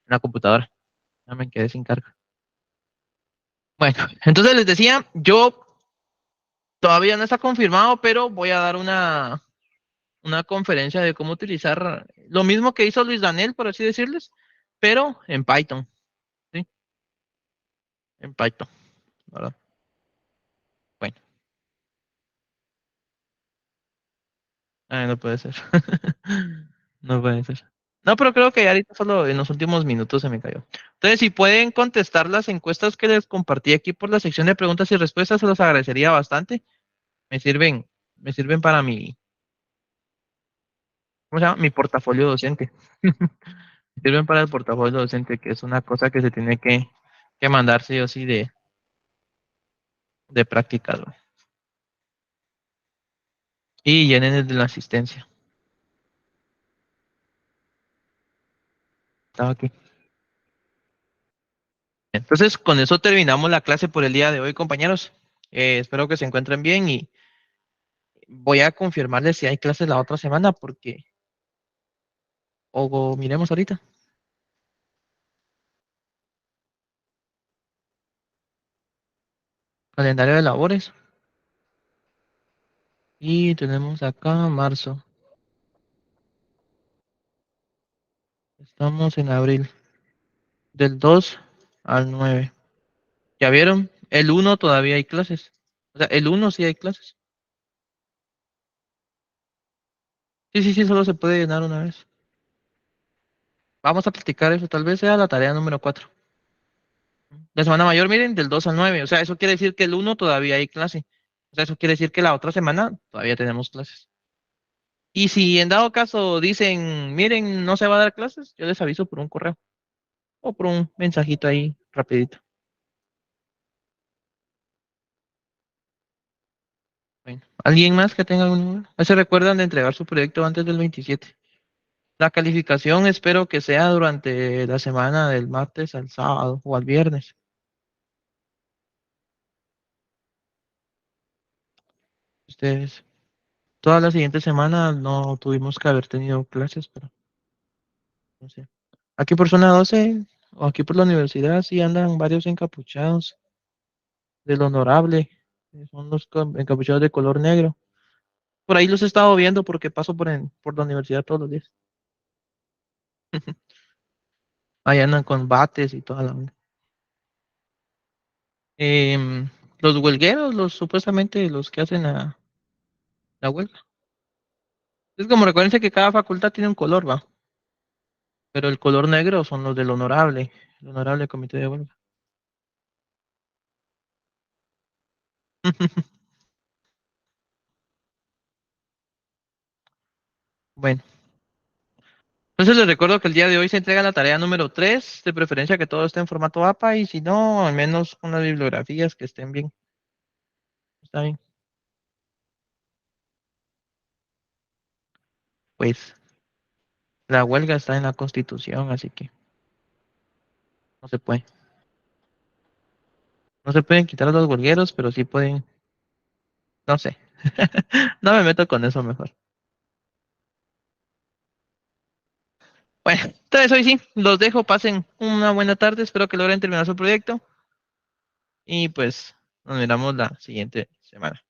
la computadora. Ya me quedé sin carga. Bueno, entonces les decía, yo todavía no está confirmado, pero voy a dar una conferencia de cómo utilizar lo mismo que hizo Luis Daniel, por así decirles, pero en Python, ¿sí? En Python, ¿verdad? Bueno, no puede ser. No puede ser. No, pero creo que ya ahorita solo en los últimos minutos se me cayó. Entonces, si pueden contestar las encuestas que les compartí aquí por la sección de preguntas y respuestas, se los agradecería bastante. Me sirven, me sirven para ¿cómo se llama? Mi portafolio docente. Sirven para el portafolio docente, que es una cosa que se tiene que mandar sí o sí de prácticas, ¿no? Y llenen el de la asistencia. Estaba aquí. Entonces, con eso terminamos la clase por el día de hoy, compañeros. Espero que se encuentren bien y voy a confirmarles si hay clases la otra semana porque, o miremos ahorita, calendario de labores. Y tenemos acá marzo. Estamos en abril, del 2 al 9. ¿Ya vieron? El 1 todavía hay clases. O sea, el 1 sí hay clases. Sí, sí, sí, solo se puede llenar una vez. Vamos a practicar eso, tal vez sea la tarea número 4. La semana mayor, miren, del 2 al 9. O sea, eso quiere decir que el 1 todavía hay clase. O sea, eso quiere decir que la otra semana todavía tenemos clases. Y si en dado caso dicen, miren, no se va a dar clases, yo les aviso por un correo o por un mensajito ahí rapidito. Bueno, ¿alguien más que tenga alguna duda? ¿Se recuerdan de entregar su proyecto antes del 27? La calificación espero que sea durante la semana del martes al sábado o al viernes. Ustedes, toda la siguiente semana no tuvimos que haber tenido clases, pero no sé. Aquí por zona 12 o aquí por la universidad sí andan varios encapuchados del honorable. Son los encapuchados de color negro. Por ahí los he estado viendo porque paso por la universidad todos los días. Ahí andan con bates y toda la onda. Em, los huelgueros, los supuestamente los que hacen la huelga. Es como recuérdense que cada facultad tiene un color, va. Pero el color negro son los del honorable, el honorable comité de huelga. Bueno, entonces les recuerdo que el día de hoy se entrega la tarea número 3, de preferencia que todo esté en formato APA y si no, al menos con las bibliografías que estén bien. Está bien. Pues la huelga está en la Constitución, así que no se puede. No se pueden quitar a los huelgueros, pero sí pueden, no sé. No me meto con eso mejor. Bueno, entonces hoy sí, los dejo, pasen una buena tarde, espero que logren terminar su proyecto y pues nos miramos la siguiente semana.